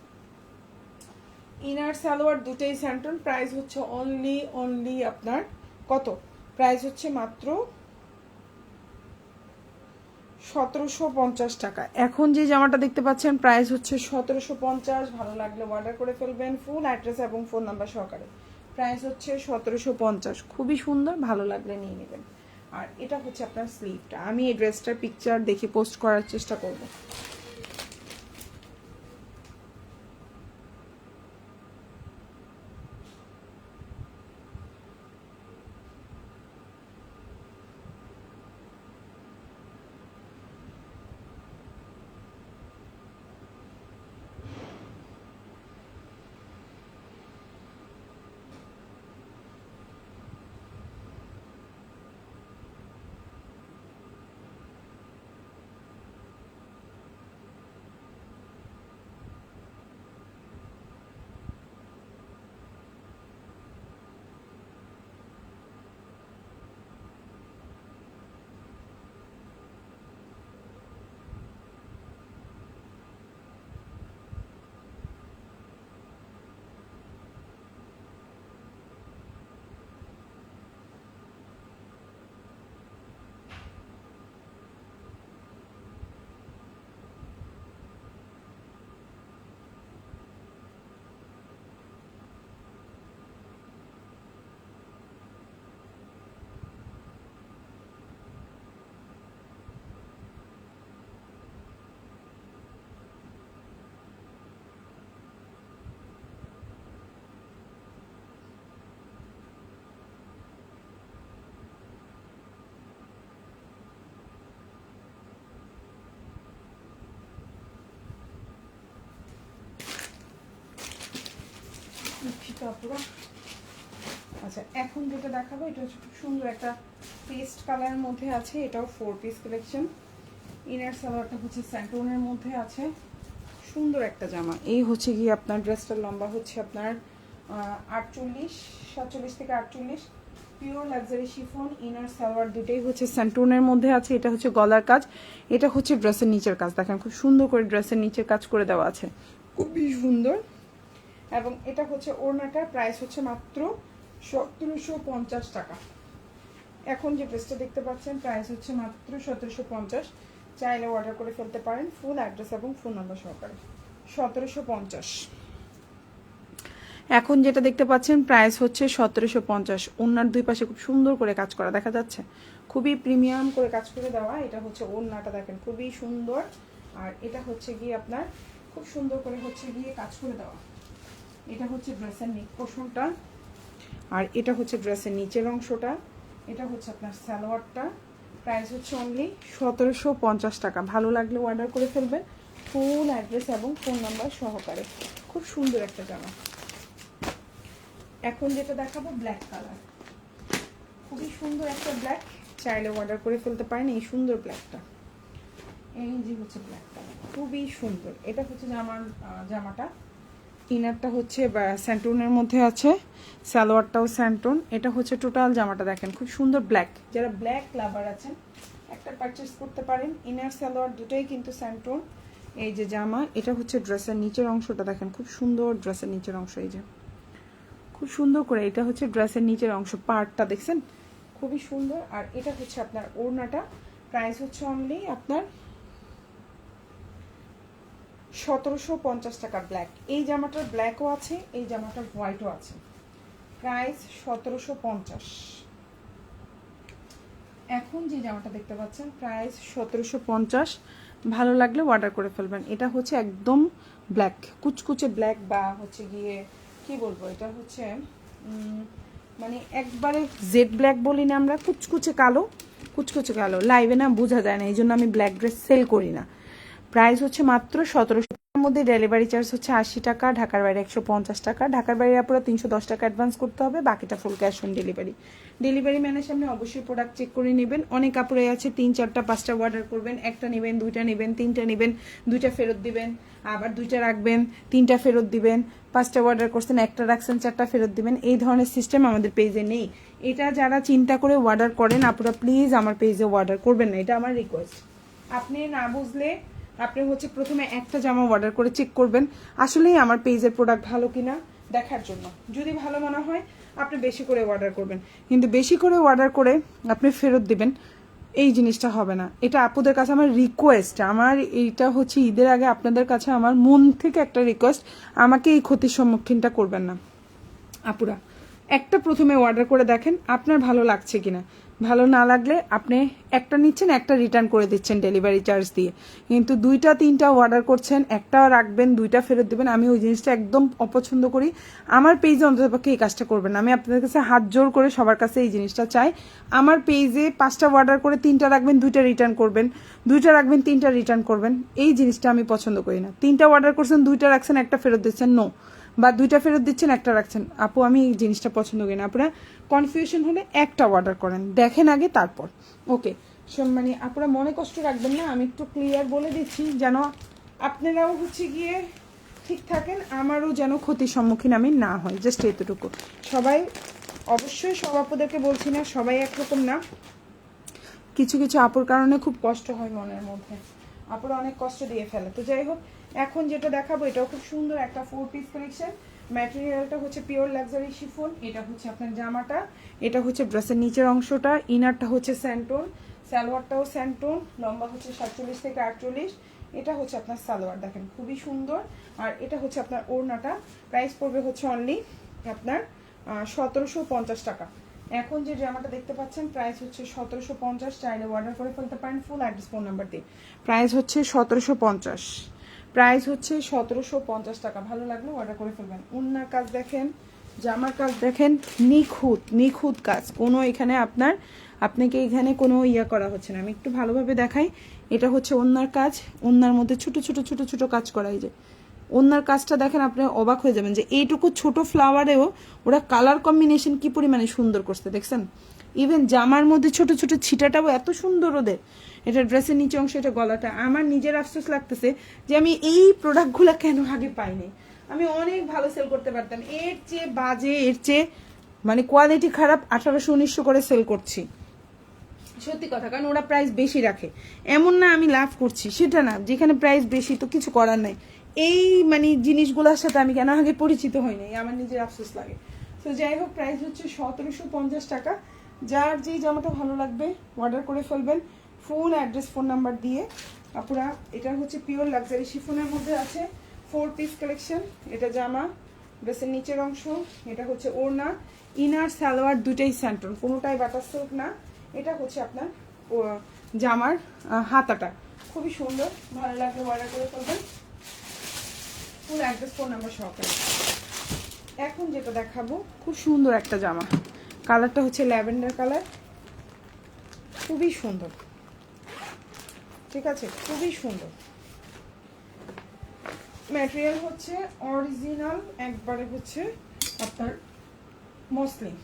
[SPEAKER 1] ইনার সালোয়ার দুটেই স্যান্টন। প্রাইস হচ্ছে অনলি আপনার কত? প্রাইস হচ্ছে মাত্র 1750 টাকা। এখন যে জামাটা দেখতে পাচ্ছেন প্রাইস হচ্ছে 1750। ভালো লাগলে অর্ডার করে ফেলবেন, ফুল অ্যাড্রেস এবং ফোন নাম্বার সহকারে। প্রাইস হচ্ছে 1750, খুবই সুন্দর, ভালো লাগলে নিয়ে নেবেন। আর এটা হচ্ছে আপনার স্লিভটা, আমি এই ড্রেসটার পিকচার দেখে পোস্ট করার চেষ্টা করব। আচ্ছা, এখন যেটা দেখাবো এটা হচ্ছে খুব সুন্দর একটা পেস্ট কালারের মধ্যে আছে, এটাও 4 পিস কালেকশন। ইনার সালোয়ারটা হচ্ছে স্যান্টনের মধ্যে আছে, সুন্দর একটা জামা। এই হচ্ছে গিয়ে আপনার ড্রেসটার লম্বা হচ্ছে আপনার 47 থেকে 48, pure luxury chiffon, inner salwar দুটোই হচ্ছে স্যান্টুনের মধ্যে আছে। এটা হচ্ছে গলার কাজ, এটা হচ্ছে ড্রেসের নিচের কাজ। দেখেন খুব সুন্দর করে ড্রেসের নিচের কাজ করে দেওয়া আছে, খুবই সুন্দর। এবং এটা হচ্ছে ওড়নাটা, প্রাইস হচ্ছে মাত্র 1750 টাকা। এখন যে ড্রেসটা দেখতে পাচ্ছেন প্রাইস হচ্ছে মাত্র 1750। চাইলে অর্ডার করে ফেলতে পারেন, ফুল অ্যাড্রেস এবং ফোন নাম্বার সহকারে। 1750। এখন যেটা দেখতে পাচ্ছেন প্রাইস হচ্ছে 1750। ওড়নার দুই পাশে খুব সুন্দর করে কাজ করা দেখা যাচ্ছে, খুবই প্রিমিয়াম করে কাজ করে দেওয়া। এটা হচ্ছে ওড়নাটা, দেখেন খুবই সুন্দর। আর এটা হচ্ছে গিয়ে আপনার খুব সুন্দর করে হচ্ছে গিয়ে কাজ করে দেওয়া। এটা হচ্ছে ড্রেসের নেক পোর্শনটা, আর এটা হচ্ছে ড্রেসের নিচের অংশটা। এটা হচ্ছে আপনার সালোয়ারটা। প্রাইস হচ্ছে অনলি 1750 টাকা। ভালো লাগলে অর্ডার করে ফেলবেন, ফুল অ্যাড্রেস এবং ফোন নাম্বার সহকারে। খুব সুন্দর একটা জামা। এখন যেটা দেখাবো ব্ল্যাক কালার, খুবই সুন্দর একটা ব্ল্যাক। চাইলে অর্ডার করে ফেলতে পারেন এই সুন্দর ব্ল্যাকটা। এই যে হচ্ছে ব্ল্যাক কালার, খুবই সুন্দর। এটা হচ্ছে জামাটা। ইনারটা হচ্ছে স্যান্টুনের মধ্যে আছে, সালোয়ারটাও স্যান্টুন। এটা হচ্ছে টোটাল জামাটা, দেখেন খুব সুন্দর ব্ল্যাক। যারা ব্ল্যাক লাভার আছেন একটা পারচেস করতে পারেন। ইনার সালোয়ার দুটোই কিন্তু স্যান্টুন। এই যে জামা, এটা হচ্ছে ড্রেসের নিচের অংশটা, দেখেন খুব সুন্দর ড্রেসের নিচের অংশ। এই যে খুব সুন্দর করে, এটা হচ্ছে ড্রেসের নিচের অংশ, পার্টটা দেখছেন খুবই সুন্দর। আর এটা হচ্ছে আপনার ওড়নাটা। প্রাইস হচ্ছে অনলি আপনার 1750 টাকা। ব্ল্যাক, এই জামাটার ব্ল্যাকও আছে, এই জামাটার হোয়াইটও আছে। প্রাইস 1750। এখন যে জামাটা দেখতে পাচ্ছেন প্রাইস 1750। ভালো লাগলে অর্ডার করে ফেলবেন। এটা হচ্ছে একদম ব্ল্যাক, কুচকুচে ব্ল্যাক, বা হচ্ছে গিয়ে কি বলবো, এটা হচ্ছে মানে একবারে জেড ব্ল্যাক বলি না আমরা, কুচকুচে কালো। কুচকুচে কালো লাইভে না বোঝা যায় না, এই জন্য আমি ব্ল্যাক ড্রেস সেল করি না। প্রাইস হচ্ছে মাত্র 1700 টাকার মধ্যে। ডেলিভারি চার্জ হচ্ছে 80 টাকা, ঢাকার বাইরে 150 টাকা। ঢাকার বাইরে আপনারা 310 টাকা অ্যাডভান্স করতে হবে, বাকিটা full cash on delivery. Delivery ম্যানের সামনে অবশ্যই প্রোডাক্ট চেক করে নেবেন। অনেক কাপড়ে আছে 3, 4টা, 5টা অর্ডার করবেন, একটা নেবেন, 2টা নেবেন, 3টা নেবেন, 2টা ফেরত দিবেন, আবার 2টা রাখবেন, 3টা ফেরত দিবেন। 5টা অর্ডার করছেন, একটা রাখছেন, 4টা ফেরত দিবেন। এই ধরনের সিস্টেম আমাদের পেজে নেই। এটা যারা চিন্তা করে অর্ডার করেন আপনারা প্লিজ আমার পেজে অর্ডার করবেন না, এটা আমার রিকোয়েস্ট। আপনি না বুঝলে আপনি হচ্ছে প্রথমে একটা জামা অর্ডার করে চেক করবেন আসলেই আমার পেজের প্রোডাক্ট ভালো কিনা দেখার জন্য। যদি ভালো মনে হয় আপনি বেশি করে অর্ডার করবেন, কিন্তু বেশি করে অর্ডার করে আপনি ফেরত দিবেন, এই জিনিসটা হবে না। এটা আপুদের কাছে আমার রিকোয়েস্ট। আমার এইটা হচ্ছে ঈদের আগে আপনাদের কাছে আমার মন থেকে একটা রিকোয়েস্ট, আমাকে এই ক্ষতির সম্মুখীনটা করবেন না আপুরা। একটা প্রথমে অর্ডার করে দেখেন আপনার ভালো লাগছে কিনা। ভালো না লাগলে আপনি একটা নিচ্ছেন, একটা রিটার্ন করে দিচ্ছেন ডেলিভারি চার্জ দিয়ে। কিন্তু 2টা 3টা অর্ডার করছেন, একটা রাখবেন, 2টা ফেরত দেবেন। আমি ওই জিনিসটা একদম অপছন্দ করি। আমার পেজে অন্ততপক্ষে এই কাজটা করবেন না। আমি আপনাদের কাছে হাত জোর করে সবার কাছে এই জিনিসটা চাই। আমার পেজে 5টা অর্ডার করে 3টা রাখবেন, 2টা রিটার্ন করবেন, 2টা রাখবেন, 3টা রিটার্ন করবেন। এই জিনিসটা আমি পছন্দ করি না। 3টা অর্ডার করছেন, 2টা রাখছেন, একটা ফেরত দিচ্ছেন, নো। বা 2টা ফেরত দিচ্ছেন, একটা রাখছেন। আপু আমি এই জিনিসটা পছন্দ করি না। আপনারা কনফিউশন হলে একটা অর্ডার করেন, দেখেন আগে তারপর। ওকে, মানে আপনারা মনে কষ্ট রাখবেন না, আমি একটু ক্লিয়ার বলে দিচ্ছি যেন আপনারাও হচ্ছে গিয়ে ঠিক থাকেন, আমারও যেন ক্ষতির সম্মুখীন আমি না হয়, জাস্ট এতটুকু। সবাই অবশ্যই সব আপুদেরকে বলছি না, সবাই একরকম না। কিছু কিছু আপুর কারণে খুব কষ্ট হয় মনের মধ্যে, আপুরা অনেক কষ্ট দিয়ে ফেলে। তো যাই হোক, এখন যেটা দেখাবো এটাও খুব সুন্দর একটা 4 পিস কালেকশন। ম্যাটেরিয়ালটা হচ্ছে পিওর লাক্সারি শিফন। এটা হচ্ছে আপনার জামাটা, এটা হচ্ছে ড্রেসের নিচের অংশটা। ইনারটা হচ্ছে স্যান্টন, সালোয়ারটাও স্যান্টন, লম্বা হচ্ছে 47 থেকে 48। এটা হচ্ছে আপনার সালোয়ার, দেখেন খুবই সুন্দর। আর এটা হচ্ছে আপনার ওড়নাটা। প্রাইস পড়বে হচ্ছে অনলি আপনার 1750 টাকা। এখন যে জামাটা দেখতে পাচ্ছেন প্রাইস হচ্ছে 1750। চাইলে অর্ডার করে ফেলতে পারেন ফুল অ্যাড্রেস ফোন নাম্বার দিয়ে। প্রাইস হচ্ছে 1750। প্রাইস হচ্ছে 1750 টাকা। ভালো লাগলে অর্ডার করে ফেলবেন। ওড়নার কাজ দেখেন, জামার কাজ দেখেন, নিখুঁত নিখুঁত কাজ। কোনো এখানে আপনাকে এখানে কোনো ইয়া করা হচ্ছে না। আমি একটু ভালোভাবে দেখাই। এটা হচ্ছে ওড়নার কাজ, ওড়নার মধ্যে ছোট ছোট ছোট ছোট কাজ করা। এই যে ওড়নার কাজটা দেখেন, আপনি অবাক হয়ে যাবেন যে এইটুকু ছোট ফ্লাওয়ারেও ওরা কালার কম্বিনেশন কি পরিমাণে সুন্দর করছে দেখছেন। ইভেন জামার মধ্যে ছোট ছোট ছিটাটাও এত সুন্দর ওদের। এটা ড্রেসের নিচে অংশ, এটা গলাটা। আমার নিজের আফসোস লাগতেছে যে আমি এই প্রোডাক্টগুলো কেন আগে পাইনি। আমি অনেক ভালো সেল করতে পারতাম, এর চেয়ে বাজে, এর চেয়ে মানে কোয়ালিটি খারাপ 1800-1900 করে সেল করছি, সত্যি কথা, কারণ ওরা প্রাইস বেশি রাখে। এমন না আমি লাভ করছি, সেটা না, যেখানে প্রাইস বেশি তো কিছু করার নাই। এই মানে জিনিসগুলোর সাথে আমি কেন আগে পরিচিত হই নাই, আমার নিজের আফসোস লাগে। তো যাই হোক, প্রাইস হচ্ছে 1750 টাকা। যার যেই জামাটা ভালো লাগবে অর্ডার করে ফেলবেন, ফুল অ্যাড্রেস ফোন নাম্বার দিয়ে। আপুরা, এটা হচ্ছে পিওর লাক্সারি শিফনের মধ্যে আছে, 4 পিস কালেকশন। এটা জামা, ড্রেসের নিচের অংশ, এটা হচ্ছে ওড়না, ইনার সালোয়ার দুটাই স্যান্টন, কোনোটাই বাটার সিল্ক না। এটা হচ্ছে আপনার জামার হাতাটা, খুবই সুন্দর, ভালো লাগলে অর্ডার করে ফেলবেন, ফুল অ্যাড্রেস ফোন নাম্বার সহকারে। এখন যেটা দেখাবো, খুব সুন্দর একটা জামা, কালারটা হচ্ছে ল্যাভেন্ডার কালার, খুবই সুন্দর, ঠিক আছে, খুবই সুন্দর। ম্যাটেরিয়াল হচ্ছে অরিজিনাল, একবারে হচ্ছে আপনার মসলিন।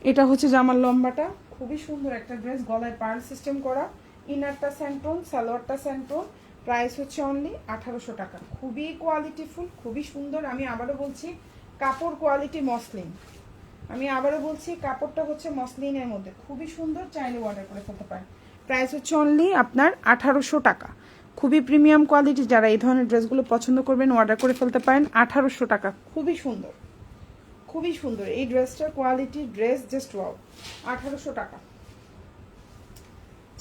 [SPEAKER 1] এটা হচ্ছে জামার লম্বাটা, খুবই সুন্দর একটা ড্রেস, গলায় পার্ল সিস্টেম করা, ইনারটা স্যান্টন, সালোয়ারটা স্যান্টন। প্রাইস হচ্ছে অনলি 1800 টাকা। খুবই কোয়ালিটিফুল, খুবই সুন্দর। আমি আবারও বলছি, কাপড় কোয়ালিটি মসলিন, আমি আবারও বলছি কাপড়টা হচ্ছে মসলিনের মধ্যে, খুবই সুন্দর, চাইলে অর্ডার করে ফেলতে পারেন। প্রাইস হচ্ছে অনলি আপনার 1800 টাকা। খুবই প্রিমিয়াম কোয়ালিটি, যারা এই ধরনের ড্রেসগুলো পছন্দ করবেন অর্ডার করে ফেলতে পারেন। 1800 টাকা, খুবই সুন্দর, খুবই সুন্দর এই ড্রেসটার কোয়ালিটি, ড্রেস জাস্ট ওয়াও। 1800 টাকা,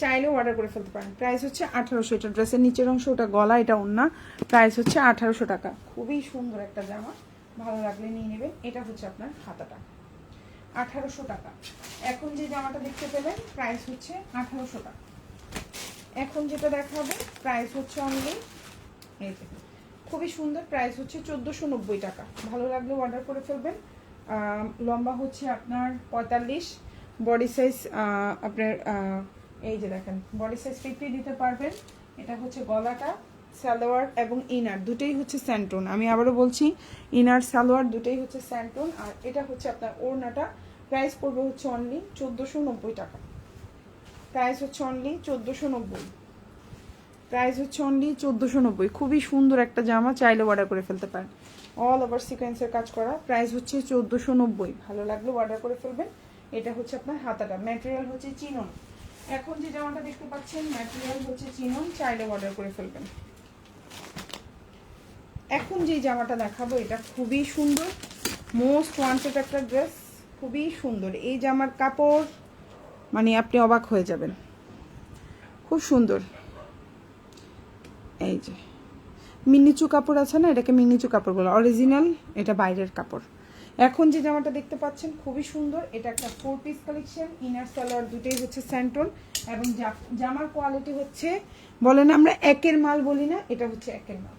[SPEAKER 1] চাইলেও অর্ডার করে ফেলতে পারেন। প্রাইস হচ্ছে 1800। এটা ড্রেসের নিচের অংশ, ওটা গলা, এটা ওড়না। প্রাইস হচ্ছে 1800 টাকা। খুবই সুন্দর একটা জামা, ভালো লাগলে নিয়ে নেবেন। এটা হচ্ছে আপনার হাতাটা, 1800 টাকা। এখন যে জামাটা দেখতে পেলেন প্রাইস হচ্ছে 1800 টাকা। এখন যেটা দেখাবো প্রাইস হচ্ছে অনলি, এই যে খুবই সুন্দর, প্রাইস হচ্ছে 1490 টাকা। ভালো লাগলে অর্ডার করে ফেলবেন। লম্বা হচ্ছে আপনার 45, বডি সাইজ আপনার এই যে দেখেন, বডি সাইজ 50 দিতে পারবেন। এটা হচ্ছে গলাটা, সালোয়ার এবং ইনার দুটোই হচ্ছে স্যান্টন। আমি আবারও বলছি, ইনার সালোয়ার দুটোই হচ্ছে স্যান্টন। আর এটা হচ্ছে আপনার ওড়নাটা, প্রাইস পড়বে হচ্ছে অনলি 1490 টাকা। প্রাইস হচ্ছে অনলি 1490, প্রাইস হচ্ছে অনলি 1490। খুবই সুন্দর একটা জামা, চাইলে অর্ডার করে ফেলতে পারেন। অল ওভার সিকোয়েন্সের কাজ করা, প্রাইস হচ্ছে 1490। ভালো লাগলে অর্ডার করে ফেলবেন। এটা হচ্ছে আপনার হাতাটা, ম্যাটেরিয়াল হচ্ছে চিনন। এখন যে জামাটা দেখতে পাচ্ছেন ম্যাটেরিয়াল হচ্ছে চিনন, চাইলে অর্ডার করে ফেলবেন। এখন যে জামাটা দেখাবো এটা খুবই সুন্দর, মোস্ট ওয়ান্টেড একটা ড্রেস, খুবই সুন্দর। এই জামার কাপড় মানে আপনি অবাক হয়ে যাবেন, খুব সুন্দর। এই যে মিনিচু কাপড় আছে না, এটাকে মিনিচু কাপড় বলে, অরিজিনাল এটা বাইরের কাপড়। এখন যে জামাটা দেখতে পাচ্ছেন খুবই সুন্দর, এটা একটা 4 পিস কালেকশন, ইনার সালোয়ার দুটোই হচ্ছে স্যান্টন এবং জামার কোয়ালিটি হচ্ছে, বলেন আমরা একের মাল বলি না, এটা হচ্ছে একের মাল।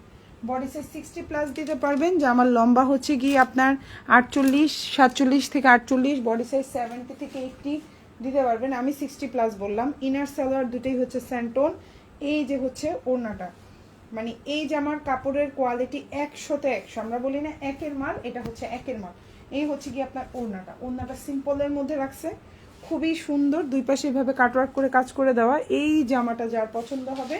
[SPEAKER 1] বডি সাইজ 60 প্লাস দিতে পারবেন। জামার লম্বা হচ্ছে গিয়ে আপনার 48, 47 থেকে 48, বডি সাইজ 70 থেকে 80 দিতে পারবেন। আমি 60 প্লাস বললাম। ইনার সালোয়ার দুটোই হচ্ছে স্যান্টন। এই যে হচ্ছে ওড়নাটা, মানে এই জামার কাপড়ের কোয়ালিটি 100তে 100, আমরা বলি না একের মাল, এটা হচ্ছে একের মাল। এই হচ্ছে কি আপনার ওড়নাটা, ওড়নাটা সিম্পলের মধ্যে রাখছে, খুবই সুন্দর, দুই পাশে এভাবে কাটওয়ার্ক করে কাজ করে দেওয়া। এই জামাটা যার পছন্দ হবে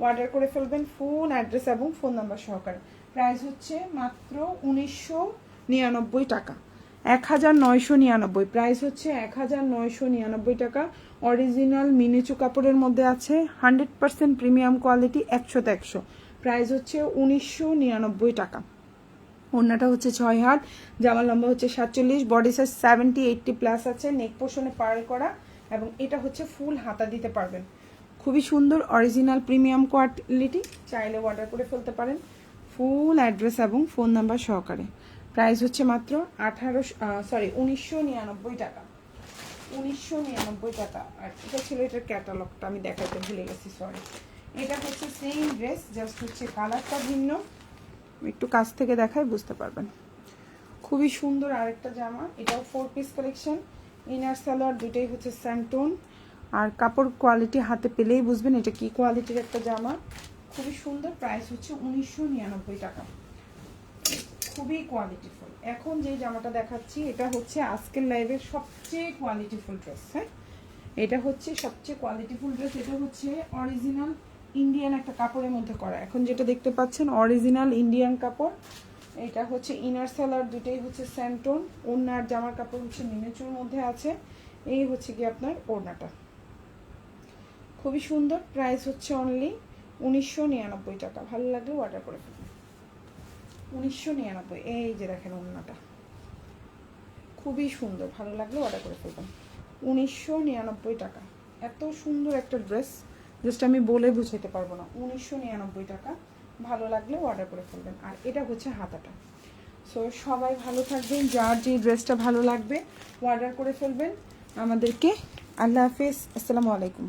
[SPEAKER 1] অর্ডার করে ফেলবেন, ফুল অ্যাড্রেস এবং ফোন নাম্বার সহকারে। প্রাইস হচ্ছে মাত্র 1999 টাকা, 1999। প্রাইস হচ্ছে 1999 টাকা। অরিজিনাল মিনিচু কাপড়ের মধ্যে আছে, 100% প্রিমিয়াম কোয়ালিটি, 100তে 100। প্রাইস হচ্ছে 1999 টাকা। ওড়নাটা হচ্ছে 6 হাত, জামার লম্বা হচ্ছে 47, বডি সাইজ 70, 80 প্লাস আছে, নেক পোর্শনে পার্ল করা এবং এটা হচ্ছে ফুল হাতা দিতে পারবেন। খুবই সুন্দর, অরিজিনাল প্রিমিয়াম কোয়ালিটি, চাইলে অর্ডার করে ফেলতে পারেন, ফুল অ্যাড্রেস এবং ফোন নাম্বার সহকারে। প্রাইস হচ্ছে মাত্র 1999 টাকা, 1999 টাকা। আর এটা ছিল এটার ক্যাটালগটা, আমি দেখাতে ভুলে গেছি, সরি। এটা হচ্ছে সেম ড্রেস, জাস্ট হচ্ছে কালারটা ভিন্ন। একটু কাছ থেকে দেখাই বুঝতে পারবেন। খুবই সুন্দর আরেকটা জামা, এটাও 4 পিস কালেকশন, ইনার সালোয়ার দুটোই হচ্ছে স্যান্টন। আর কাপড় কোয়ালিটি হাতে পেলেই বুঝবেন এটা কি কোয়ালিটির একটা জামা, খুবই সুন্দর। প্রাইস হচ্ছে 1999 টাকা, খুবই কোয়ালিটিফুল। এখন যে জামাটা দেখাচ্ছি এটা হচ্ছে আজকের লাইভের সবচেয়ে কোয়ালিটিফুল ড্রেস। হ্যাঁ, এটা হচ্ছে সবচেয়ে কোয়ালিটিফুল ড্রেস। এটা হচ্ছে অরিজিনাল ইন্ডিয়ান একটা কাপড়ের মধ্যে করা। এখন যেটা দেখতে পাচ্ছেন অরিজিনাল ইন্ডিয়ান কাপড়, এটা হচ্ছে ইনার সেলার, দুটোই হচ্ছে স্যান্টোন। ওড়নার জামার কাপড় হচ্ছে মিনিচুর মধ্যে আছে। এই হচ্ছে কি আপনার ওড়নাটা, খুবই সুন্দর। প্রাইস হচ্ছে অনলি 1999 টাকা। ভালো লাগলে অর্ডার করে ফেলুন। 1999। এই যে দেখেন ওড়নাটা খুবই সুন্দর, ভালো লাগলে অর্ডার করে ফেলবেন। 1999 টাকা। এত সুন্দর একটা ড্রেস, জাস্ট আমি বলে বুঝাইতে পারবো না। 1999 টাকা। ভালো লাগলে অর্ডার করে ফেলবেন। আর এটা হচ্ছে হাতাটা। সো সবাই ভালো থাকবেন, যার যে ড্রেসটা ভালো লাগবে অর্ডার করে ফেলবেন আমাদেরকে। আল্লাহ হাফেজ, আসসালামু আলাইকুম।